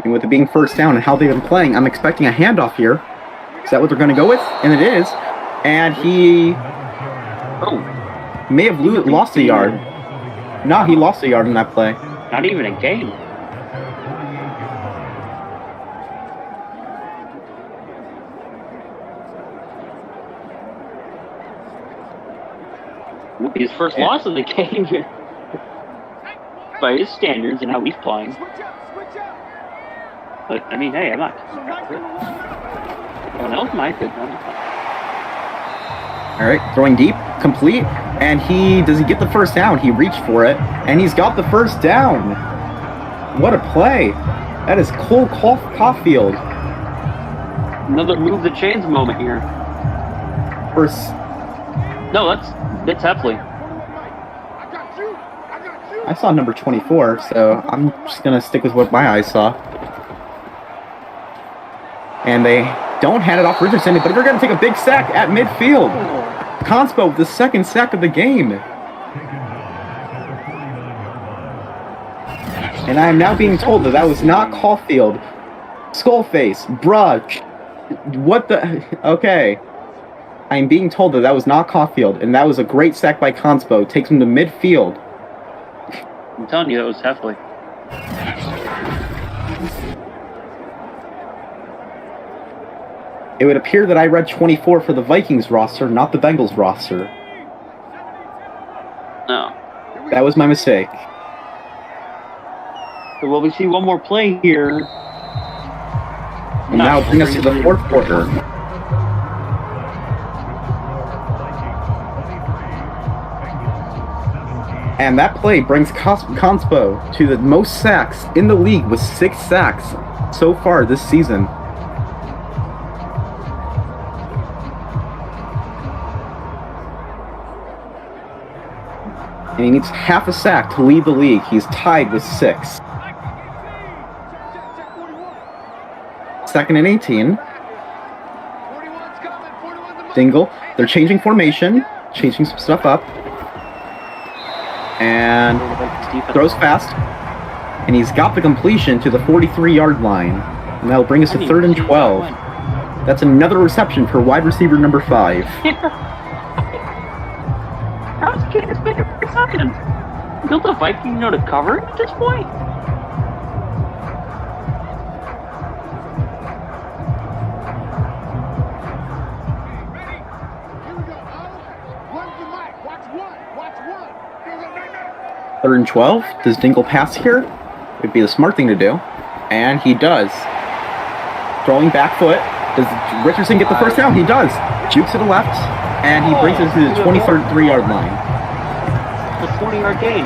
And with it being first down and how they've been playing, I'm expecting a handoff here. Is that what they're going to go with? And it is. And he may have lost a yard. No, he lost a yard in that play. Not even a game. His first loss of the game by his standards and how he's playing. But, I mean, hey, I'm not. Everyone else might, but I'm not. All right, throwing deep, complete, and does he get the first down? He reached for it, and he's got the first down. What a play. That is Cole Caulfield. Another move the chains moment here. First. No, that's Heffley. I saw number 24, so I'm just going to stick with what my eyes saw. And they don't hand it off Richardson, but they're going to take a big sack at midfield. Conspo with the second sack of the game. And I am now being told that was not Caulfield. Skullface, bruh. What the? Okay. I am being told that was not Caulfield, and that was a great sack by Conspo. Takes him to midfield. I'm telling you, that was Heffley. It would appear that I read 24 for the Vikings roster, not the Bengals roster. No. That was my mistake. So will we see one more play here? And now bring us to the fourth quarter. And that play brings Conspo to the most sacks in the league with 6 sacks so far this season. And he needs half a sack to lead the league. He's tied with 6. Second and 18. Dingle. They're changing formation, changing some stuff up. And throws fast. And he's got the completion to the 43-yard line. And that'll bring us to 3rd and 12. That's another reception for wide receiver number 5. How's Kansas making a reception? Don't the Vikings know to cover at this point? Third and 12. Does Dingle pass here? Would be the smart thing to do. And he does. Throwing back foot. Does Richardson get the first down? He does. Jukes to the left. And he brings us to the 23-yard line. A 20-yard gain.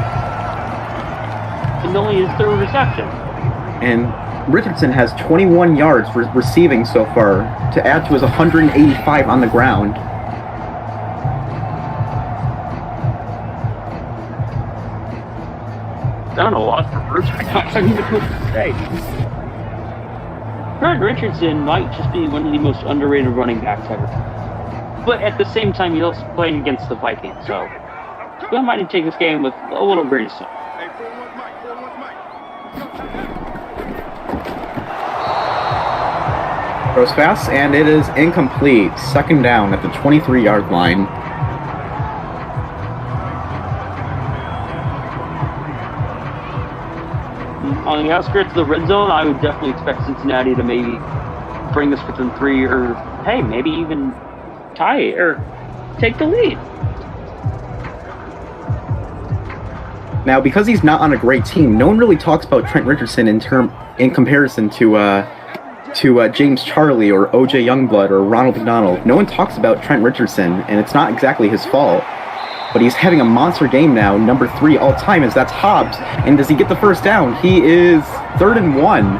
And only his 3rd reception. And Richardson has 21 yards receiving so far to add to his 185 on the ground. Done a lot for Richardson. I don't even know what to say. Trent Richardson might just be one of the most underrated running backs ever. But at the same time, he's also playing against the Vikings, so we might take this game with a little grain of salt. Throws fast, and it is incomplete. Second down at the 23-yard line. On the outskirts of the red zone, I would definitely expect Cincinnati to maybe bring this within 3, or hey, maybe even tie or take the lead. Now, because he's not on a great team, no one really talks about Trent Richardson in comparison to James Charlie or O.J. Youngblood or Ronald McDonald. No one talks about Trent Richardson, and it's not exactly his fault. But he's having a monster game now, number 3 all time, as that's Hobbs. And does he get the first down? He is 3rd and 1.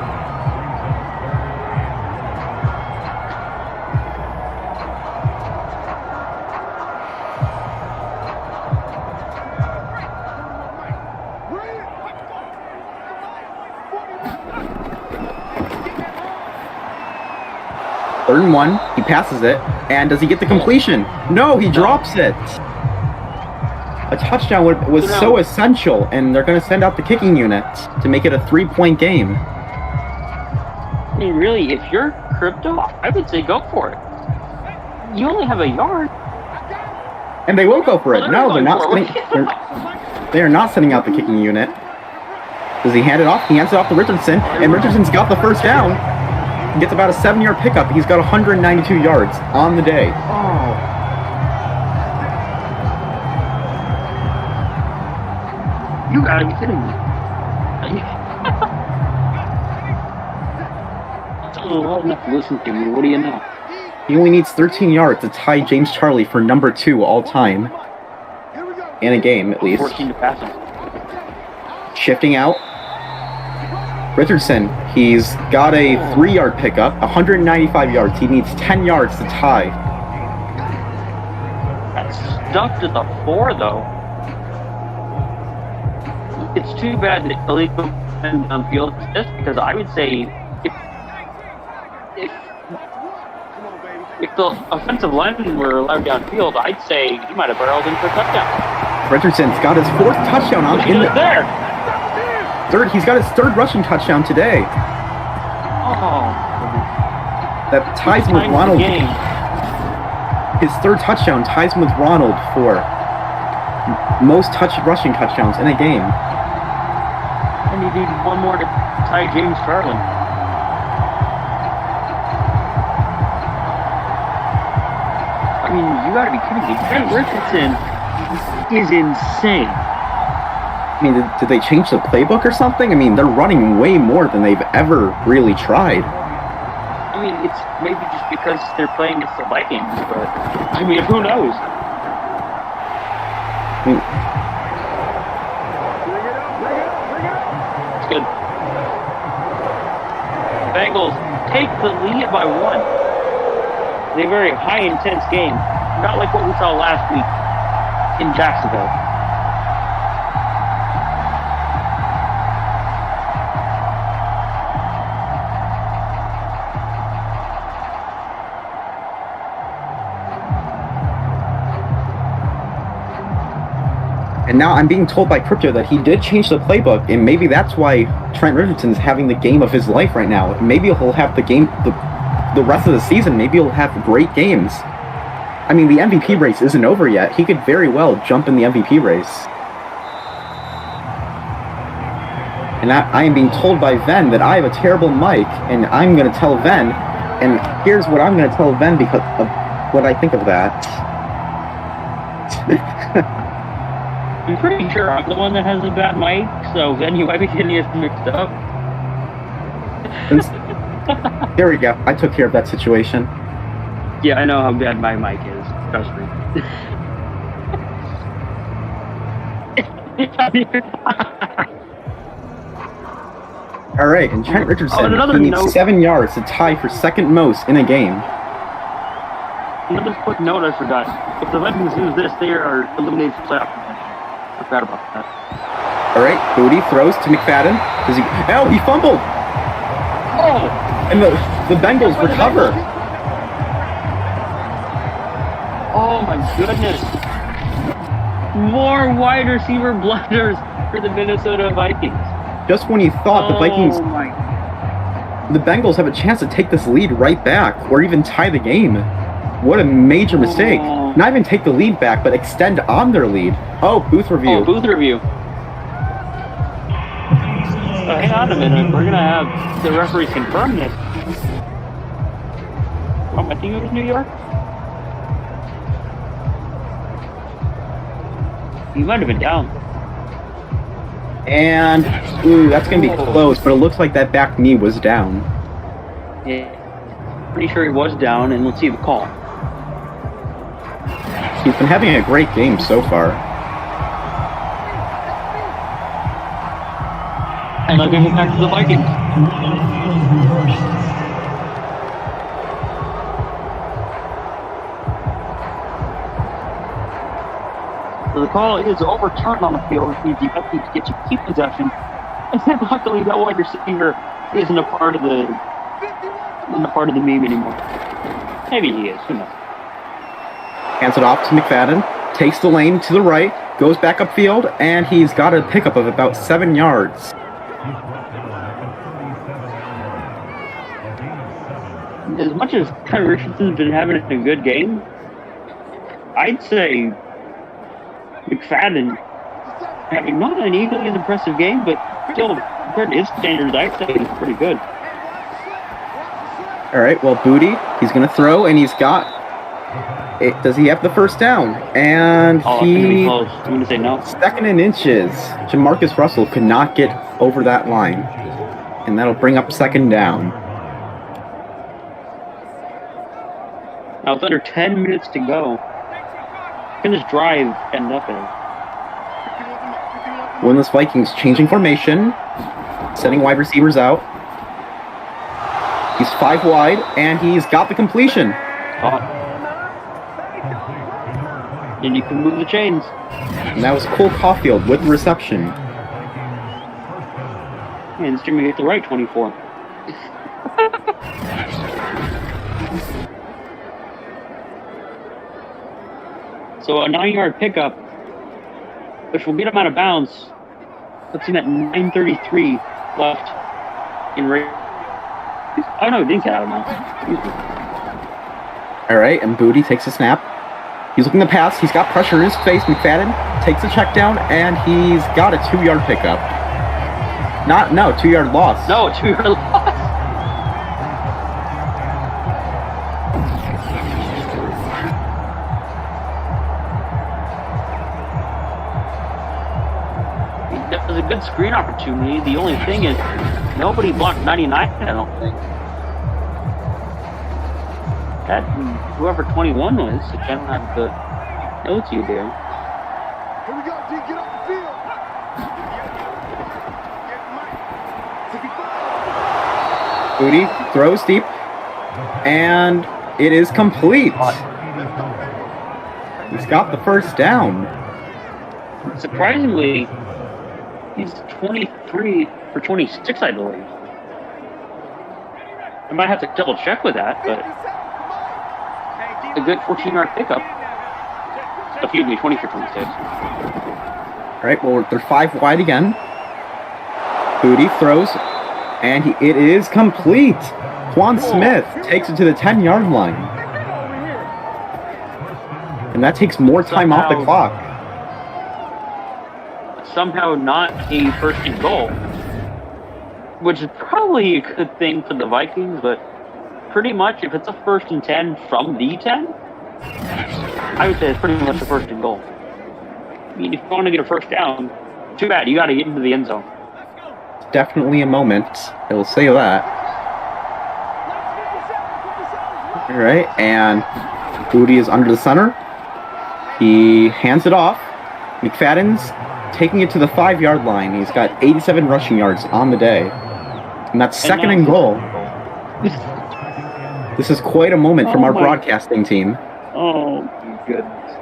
Third and 1, he passes it, and does he get the completion? No, he drops it. A touchdown was so essential, and they're going to send out the kicking unit to make it a 3-point game. I mean, really, if you're crypto, I would say go for it. You only have a yard. And they will go for it. No, they're not. They are not sending out the kicking unit. Does he hand it off? He hands it off to Richardson, and Richardson's got the first down. He gets about a 7-yard pickup. He's got 192 yards on the day. You gotta be kidding me. Someone old enough to listen to me. What do you know? He only needs 13 yards to tie James Charlie for number 2 all time. In a game, at least. 14 to pass him. Shifting out. Richardson, he's got a 3-yard pickup, 195 yards. He needs 10 yards to tie. That's stuck to the 4, though. It's too bad that the league went downfield just because I would say if the offensive linemen were allowed downfield, I'd say he might have barreled in for a touchdown. Richardson's got his 4th touchdown on He was there. He's got his 3rd rushing touchdown today. Oh. That ties him with Ronald. His 3rd touchdown ties him with Ronald for most rushing touchdowns in a game. And you need one more to tie James Charlie. I mean, you gotta be kidding me. Trent Richardson is insane. I mean, did they change the playbook or something? I mean, they're running way more than they've ever really tried. I mean, it's maybe just because they're playing against the Vikings, but I mean, who knows? It's good. The Bengals take the lead by 1. It's a very high intense game, not like what we saw last week in Jacksonville. And now I'm being told by Crypto that he did change the playbook, and maybe that's why Trent Richardson's having the game of his life right now. Maybe he'll have the rest of the season. Maybe he'll have great games. I mean, the MVP race isn't over yet. He could very well jump in the MVP race. And I am being told by Ven that I have a terrible mic, and I'm going to tell Ven, and here's what I'm going to tell Ven because of what I think of that. I'm pretty sure I'm the one that has a bad mic, so then you might be getting us mixed up. There we go. I took care of that situation. Yeah, I know how bad my mic is. Trust me. All right, and Trent Richardson, another he needs note. 7 yards to tie for 2nd most in a game. Another quick note I forgot. If the Vikings lose this, they are eliminated from playoff. I forgot about that. All right, Booty throws to McFadden. He fumbled! Oh! And the Bengals recover. Oh my goodness. More wide receiver blunders for the Minnesota Vikings. Just when you thought the Bengals have a chance to take this lead right back or even tie the game. What a major mistake. Not even take the lead back, but extend on their lead. Oh, booth review. Oh, booth review. Hang on a minute. We're going to have the referee confirm this. Oh, I think it was New York. He might have been down. And, that's going to be close, but it looks like that back knee was down. Yeah. Pretty sure he was down, and let's see the call. He's been having a great game so far. And they'll give it back to the Vikings. So the call is overturned on the field, which means the Vikings get to keep possession. And then luckily that wide receiver isn't a part of the meme anymore. Maybe he is, who knows? Hands it off to McFadden, takes the lane to the right, goes back upfield, and he's got a pickup of about 7 yards. As much as Trent Richardson's been having a good game, I'd say McFadden having not an equally as impressive game, but still, compared to his standards, I'd say he's pretty good. All right, well, Booty, he's going to throw, and he's got Does he have the first down? And Oh, it's going to be he... close. I'm going to say no. Second and inches. Jamarcus Russell could not get over that line. And that'll bring up second down. Now it's under 10 minutes to go. Can this drive end up in? Winless Vikings changing formation. Sending wide receivers out. He's 5 wide, and he's got the completion. And you can move the chains. And that was Cole Caulfield with the reception. Man, this Jimmy hit the right 24. So a 9-yard pickup, which will get him out of bounds. Puts him at 9:33 left in race. Oh no, it didn't get out of bounds. All right, and Booty takes a snap. He's looking to pass. He's got pressure in his face. McFadden takes a check down, and he's got a 2-yard pickup. 2-yard loss. No, 2-yard loss. That was a good screen opportunity. The only thing is, nobody blocked 99, I don't think. That, whoever 21 was, I don't have the notes you do. Here we go, D, get off the field. Booty throws deep, and it is complete. He's got the first down. Surprisingly, he's 23 for 26, I believe. I might have to double check with that, but a good 14-yard pickup. Excuse me, 20 for 26. All right, well, they're 5 wide again. Booty throws, and it is complete. Quan Smith takes it to the 10-yard line. And that takes more time off the clock. Somehow not a first and goal, which is probably a good thing for the Vikings, but pretty much if it's a 1st and 10 from the 10, I would say it's pretty much a 1st and goal. I mean, if you want to get a first down, too bad, you got to get into the end zone. Definitely a moment, I will say that. All right, and Booty is under the center. He hands it off. McFadden's taking it to the 5-yard line. He's got 87 rushing yards on the day. And that's second and goal. This is quite a moment from our broadcasting team. Oh, my goodness.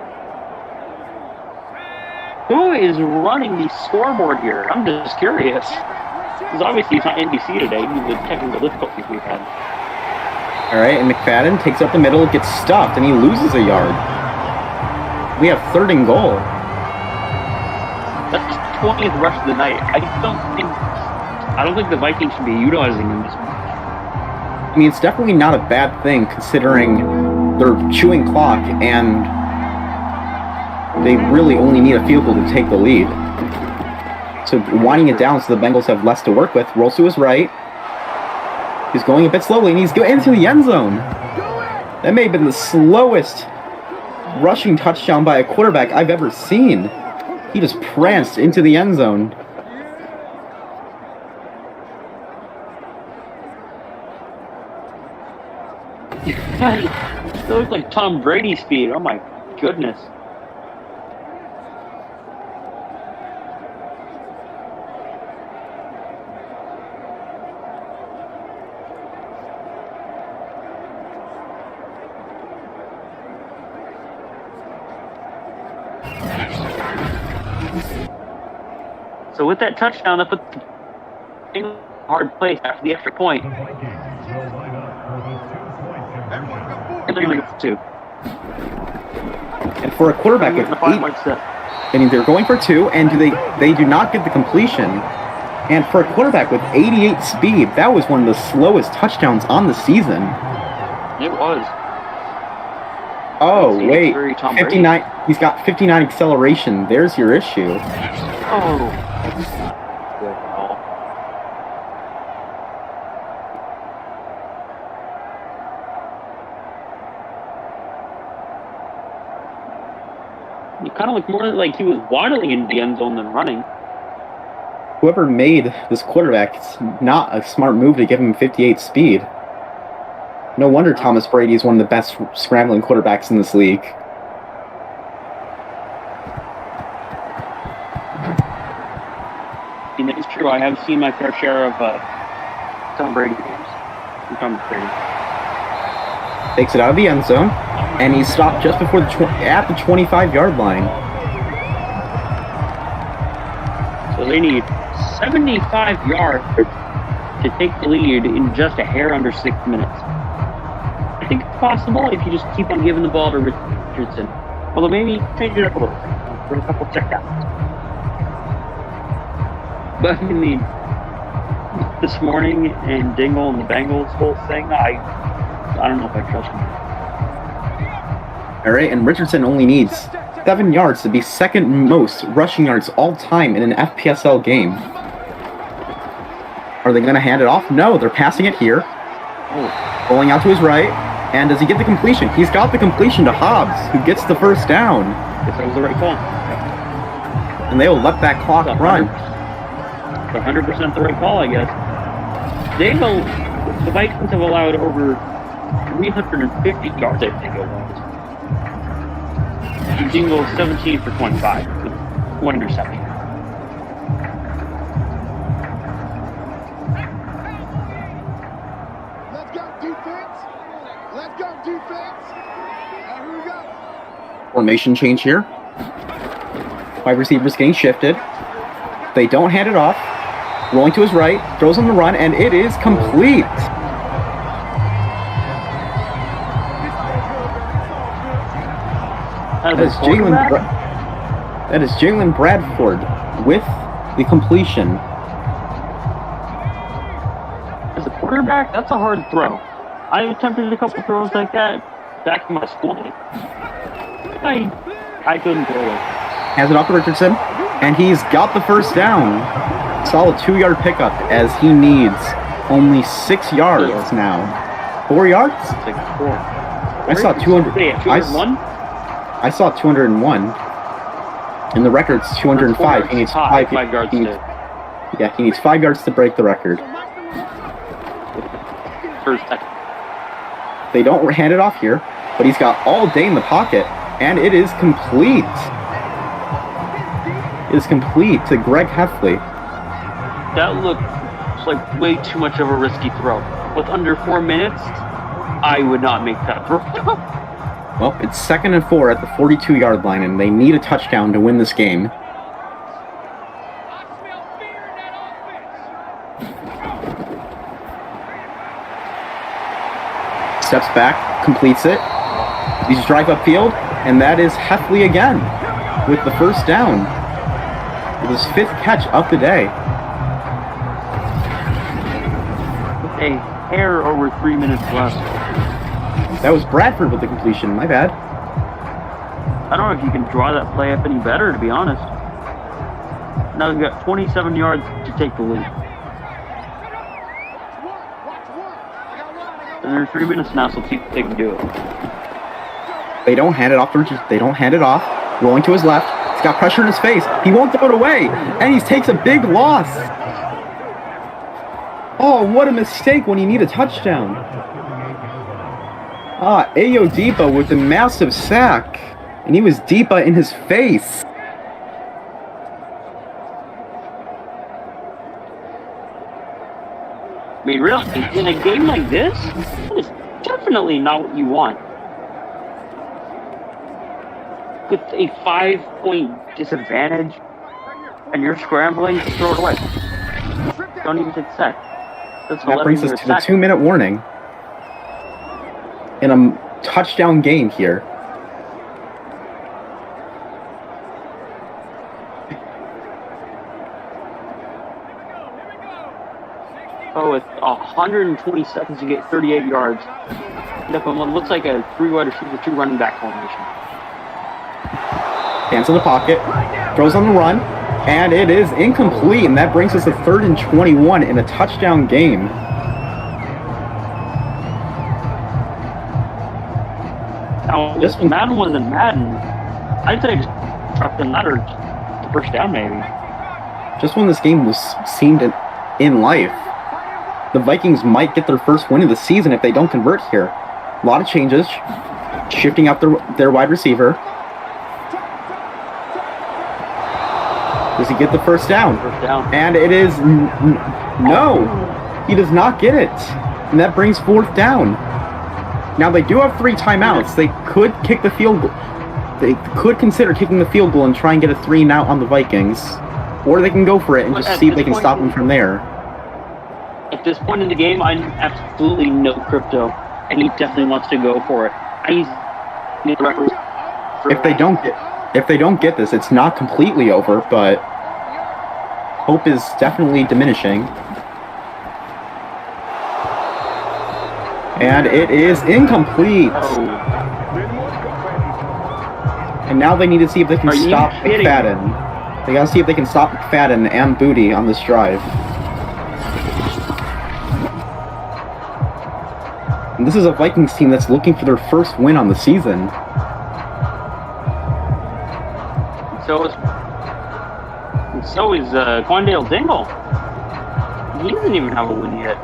Who is running the scoreboard here? I'm just curious. Because obviously it's not NBC today due to the technical difficulties we've had. All right, and McFadden takes up the middle, gets stuffed, and he loses a yard. We have 3rd and goal. That's his 20th rush of the night. I don't think the Vikings should be utilizing him this much. I mean, it's definitely not a bad thing considering they're chewing clock and they really only need a field goal to take the lead. So winding it down so the Bengals have less to work with. Rolls to his right. He's going a bit slowly, and he's going into the end zone. That may have been the slowest rushing touchdown by a quarterback I've ever seen. He just pranced into the end zone. That looks like Tom Brady speed. Oh my goodness. So with that touchdown, that put the in a hard place after the extra point. And they're going to go for 2. And for a quarterback with 8, I mean, they're going for 2, and they do not get the completion. And for a quarterback with 88 speed, that was one of the slowest touchdowns on the season. It was. Oh, wait. 59. He's got 59 acceleration. There's your issue. Oh. He kind of looked more like he was waddling in the end zone than running. Whoever made this quarterback, it's not a smart move to give him 58 speed. No wonder Thomas Brady is one of the best scrambling quarterbacks in this league. And it's true, I have seen my fair share of Tom Brady games. Tom Brady. Takes it out of the end zone, and he's stopped just before at the 25-yard line. So they need 75 yards to take the lead in just a hair under 6 minutes. I think it's possible if you just keep on giving the ball to Richardson. Although maybe change it up a little bit. Bring a couple checkdowns. But I mean, this morning and Dingle and the Bengals whole thing, I don't know if I trust him. All right, and Richardson only needs 7 yards to be second most rushing yards all time in an FPSL game. Are they going to hand it off? No, they're passing it here. Rolling out to his right. And does he get the completion? He's got the completion to Hobbs, who gets the first down. Guess that was the right call. And they will let that clock run. 100% the right call, I guess. The Vikings have allowed over 350 yards, I think it was. And Dingle 17 for 25 with 1 interception. Let's go, defense. Let's go, defense. Now, here we go. Formation change here. Wide receivers getting shifted. They don't hand it off. Rolling to his right, throws on the run, and it is complete. That is Jalen Bradford with the completion. As a quarterback, that's a hard throw. I attempted a couple throws like that back in my school days. I couldn't throw it. Has it off to Richardson, and he's got the first down. Solid 2-yard pickup as he needs only 6 yards now. 4 yards? It's like 4. I saw 200. 201? I saw 201. And the record's 205. He needs 5 yards. Yeah, he needs 5 yards to break the record. First time. They don't hand it off here, but he's got all day in the pocket, and it is complete. It is complete to Greg Heffley. That looked like way too much of a risky throw. With under 4 minutes, I would not make that throw. Well, it's 2nd and 4 at the 42-yard line, and they need a touchdown to win this game. Steps back, completes it. He's drive upfield, and that is Heffley again with the first down. With his 5th catch of the day. A hair over 3 minutes left. That was Bradford with the completion, my bad. I don't know if you can draw that play up any better, to be honest. Now we've got 27 yards to take the lead. And there's 3 minutes now, so let's see if they can do it. They don't hand it off to Richards. They don't hand it off. Rolling to his left. He's got pressure in his face. He won't throw it away. And he takes a big loss. Oh, what a mistake when you need a touchdown. Ayo Deepa with the massive sack. And he was Deepa in his face. I mean, really, in a game like this, that is definitely not what you want. With a 5-point disadvantage, and you're scrambling to throw it away. Don't even take a sack. That brings us to the 2-minute warning. In a touchdown game here. Oh, with 120 seconds, you get 38 yards. That one looks like a 3-wide receiver, 2 running back formation. Hands in the pocket, throws on the run, and it is incomplete, and that brings us to 3rd and 21 in a touchdown game. Now, this Madden wasn't Madden. I'd say just truck than that, or the first down maybe. Just when this game seemed in life, the Vikings might get their first win of the season if they don't convert here. A lot of changes, shifting out their wide receiver. Does he get the first down? First down. And it is no, he does not get it, and that brings fourth down. Now they do have 3 timeouts. They could kick the field goal. They could consider kicking the field goal and try and get a 3 and out on the Vikings, or they can go for it and just see if they can stop them from there. At this point in the game, I absolutely know crypto, and he definitely wants to go for it. If they don't get this, it's not completely over, but hope is definitely diminishing. And it is incomplete. And now they need to see if they can stop McFadden. They gotta see if they can stop McFadden and Booty on this drive. And this is a Vikings team that's looking for their first win on the season. So is Quandale Dingle. He doesn't even have a win yet.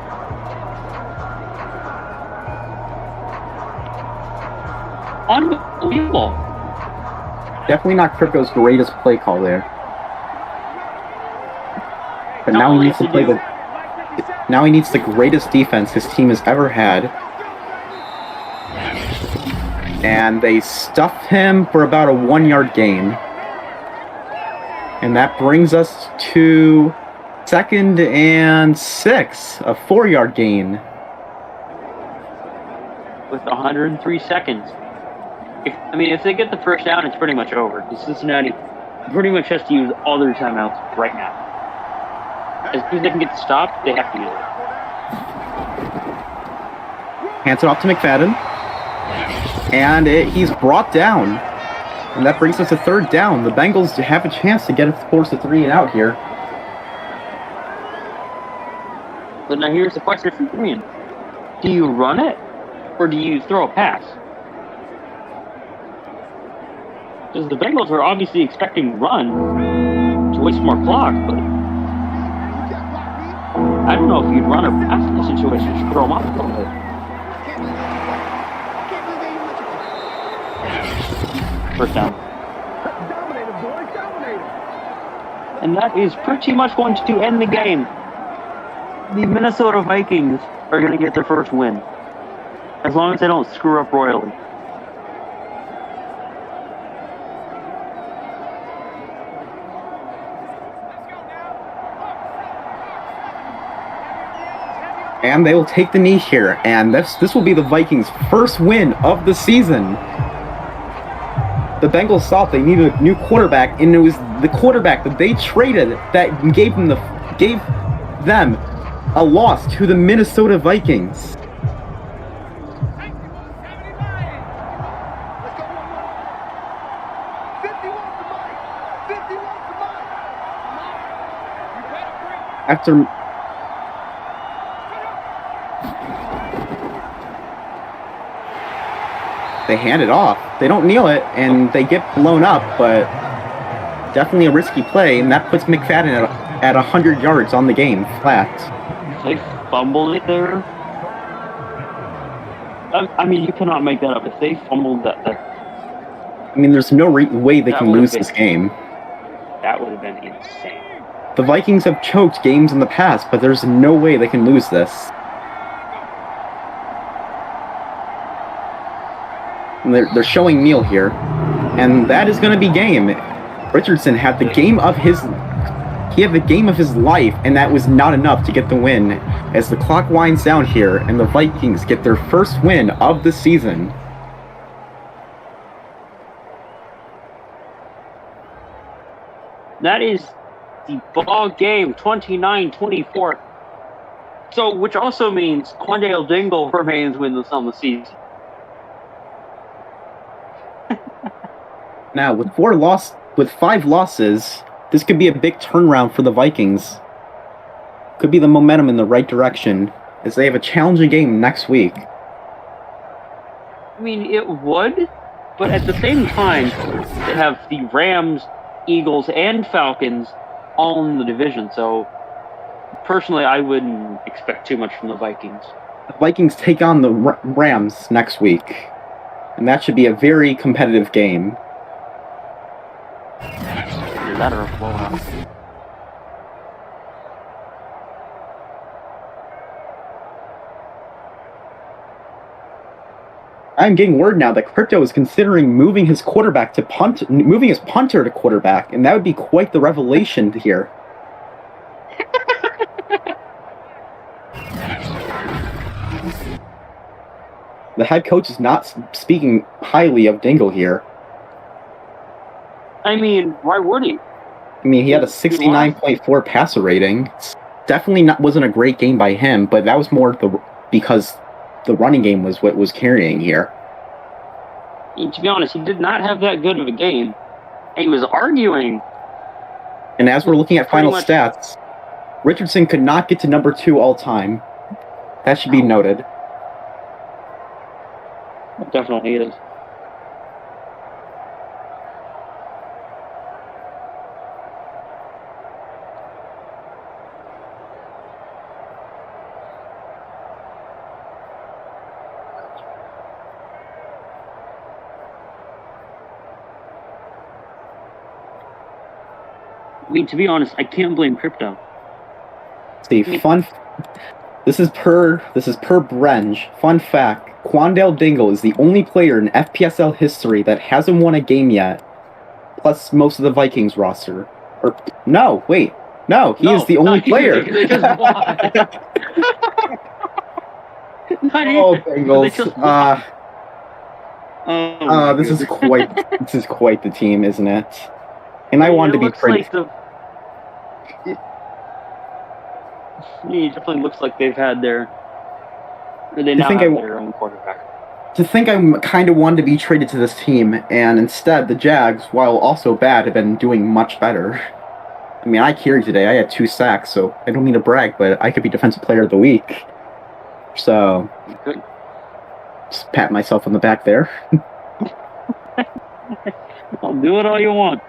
Unbelievable. Definitely not Crypto's greatest play call there. But now he needs to play now he needs the greatest defense his team has ever had. And they stuffed him for about a 1-yard gain. And that brings us to 2nd and 6, a 4-yard gain. With 103 seconds. If they get the first down, it's pretty much over. Cincinnati pretty much has to use all their timeouts right now. As soon as they can get stopped, they have to use it. Hands it off to McFadden. And he's brought down. And that brings us to 3rd down. The Bengals have a chance to get a force to 3 and out here. But now here's the question for you. Do you run it? Or do you throw a pass? Because the Bengals are obviously expecting run to waste more clock, but I don't know if you'd run or pass in this situation. Just throw them off a little bit. First down. And that is pretty much going to end the game. The Minnesota Vikings are going to get their first win. As long as they don't screw up royally. And they will take the knee here. And this will be the Vikings' first win of the season. The Bengals thought they needed a new quarterback, and it was the quarterback that they traded that gave them a loss to the Minnesota Vikings. After they hand it off. They don't kneel it, and they get blown up, but definitely a risky play, and that puts McFadden at 100 yards on the game, flat. They fumbled it there. You cannot make that up. If they fumbled that there. There's no way they can lose this game. That would have been insane. The Vikings have choked games in the past, but there's no way they can lose this. They're showing Neal here, and that is going to be game. Richardson had the game of his life, and that was not enough to get the win. As the clock winds down here, and the Vikings get their first win of the season. That is the ball game, 29-24. So, which also means Quandale Dingle remains winless on the season. Now, with 5 losses, this could be a big turnaround for the Vikings. Could be the momentum in the right direction, as they have a challenging game next week. It would, But at the same time, they have the Rams, Eagles, and Falcons all in the division. So, personally, I wouldn't expect too much from the Vikings. The Vikings take on the Rams next week, and that should be a very competitive game. Either that or a blowout. I'm getting word now that Crypto is considering moving his quarterback to moving his punter to quarterback, and that would be quite the revelation here. The head coach is not speaking highly of Dingle here. I mean, why would he? I mean, he had a 69.4 passer rating. Definitely wasn't a great game by him, but that was more because the running game was what was carrying here. To be honest, he did not have that good of a game. And he was arguing. And as we're looking at final stats, Richardson could not get to number 2 all time. That should be noted. It definitely is. I mean, to be honest, I can't blame Crypto. See, This is per Brenge. Fun fact: Quandale Dingle is the only player in FPSL history that hasn't won a game yet. Plus, most of the Vikings roster. He is the only player. They just won. Oh, Bengals! This is quite the team, isn't it? And I wanted to be pretty. It definitely looks like they've had their. They now have their own quarterback. To think I kind of wanted to be traded to this team, and instead the Jags, while also bad, have been doing much better. I mean, I carried today. I had 2 sacks, so I don't mean to brag, but I could be Defensive Player of the Week. So, just pat myself on the back there. I'll do it all you want.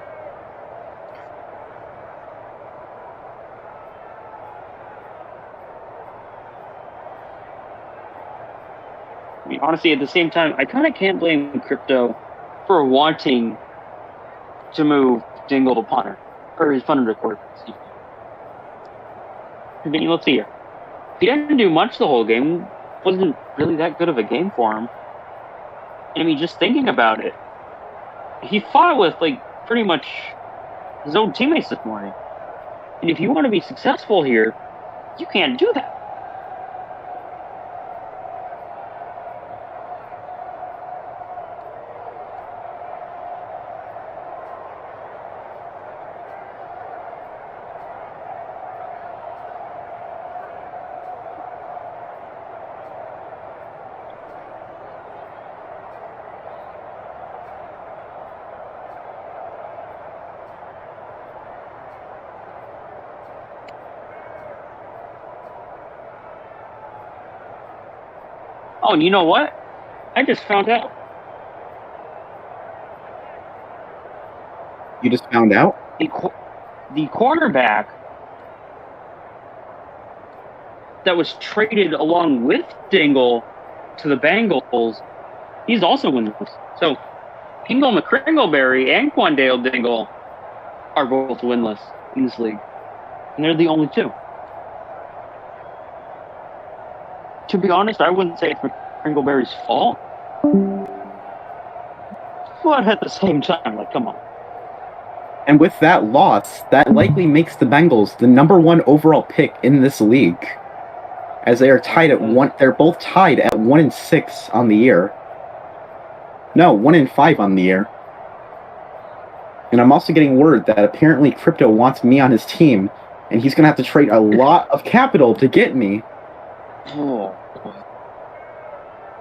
I mean, honestly, at the same time, I kind of can't blame Crypto for wanting to move Dingle to punter, or his punter to quarterback. I mean, let's see here. He didn't do much the whole game. Wasn't really that good of a game for him. I mean, just thinking about it, he fought with, pretty much his own teammates this morning. And if you want to be successful here, you can't do that. Oh, and you know what? I just found out. You just found out? The cornerback that was traded along with Dingle to the Bengals, he's also winless. So, Dingle McCringleberry and Quandale Dingle are both winless in this league. And they're the only 2. To be honest, I wouldn't say it's McCringleberry's fault. But at the same time, come on. And with that loss, that likely makes the Bengals the number 1 overall pick in this league, as they are tied at 1. They're both tied at 1-6 on the year. No, 1-5 on the year. And I'm also getting word that apparently Crypto wants me on his team, and he's gonna have to trade a lot of capital to get me. Oh.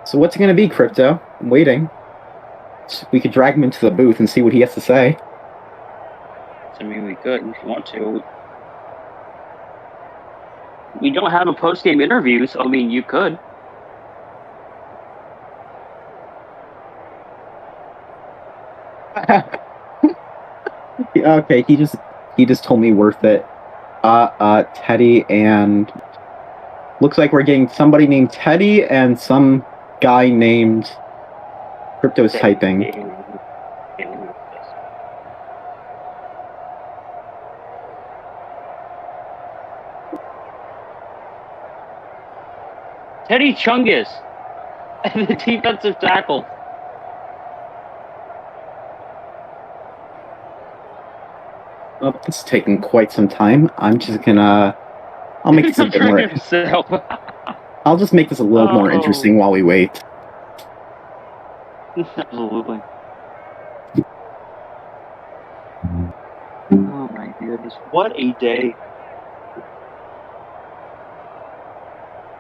So what's it gonna be, Crypto? I'm waiting. So we could drag him into the booth and see what he has to say. I mean, we could if you want to. We don't have a post-game interview, so I mean, you could. Okay, he just told me worth it. Teddy and looks like we're getting somebody named Teddy and some guy named Crypto's typing. Teddy Chungus, the defensive tackle. Oh, it's taking quite some time. I'm just gonna. I'll make this a bit more. Himself. I'll just make this a little more interesting while we wait. Absolutely. Oh my goodness. What a day.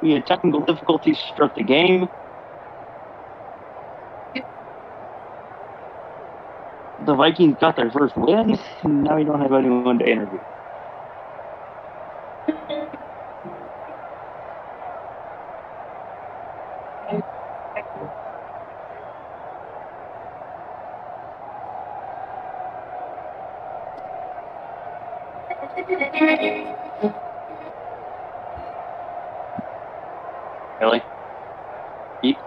We had technical difficulties to start the game. The Vikings got their first win, and now we don't have anyone to interview. Really? Eat?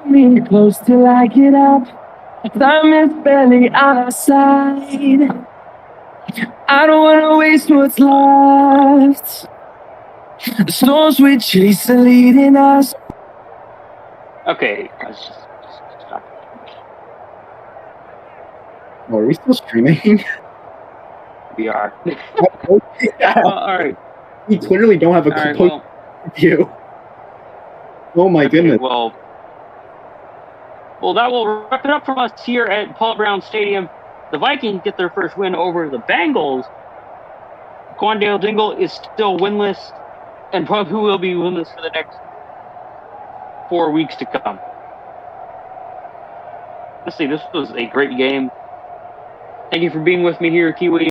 Me close till I get up. Time is barely on our side. I don't wanna waste what's left. The storms we chase are leading us. Okay, let's just stop. Oh, are we still streaming? We are. Yeah. All right. We clearly don't have a All right, composed view. Oh my goodness. Well, that will wrap it up from us here at Paul Brown Stadium. The Vikings get their first win over the Bengals. Quandale Dingle is still winless and probably will be winless for the next 4 weeks to come. Let's see, this was a great game. Thank you for being with me here, Kiwi.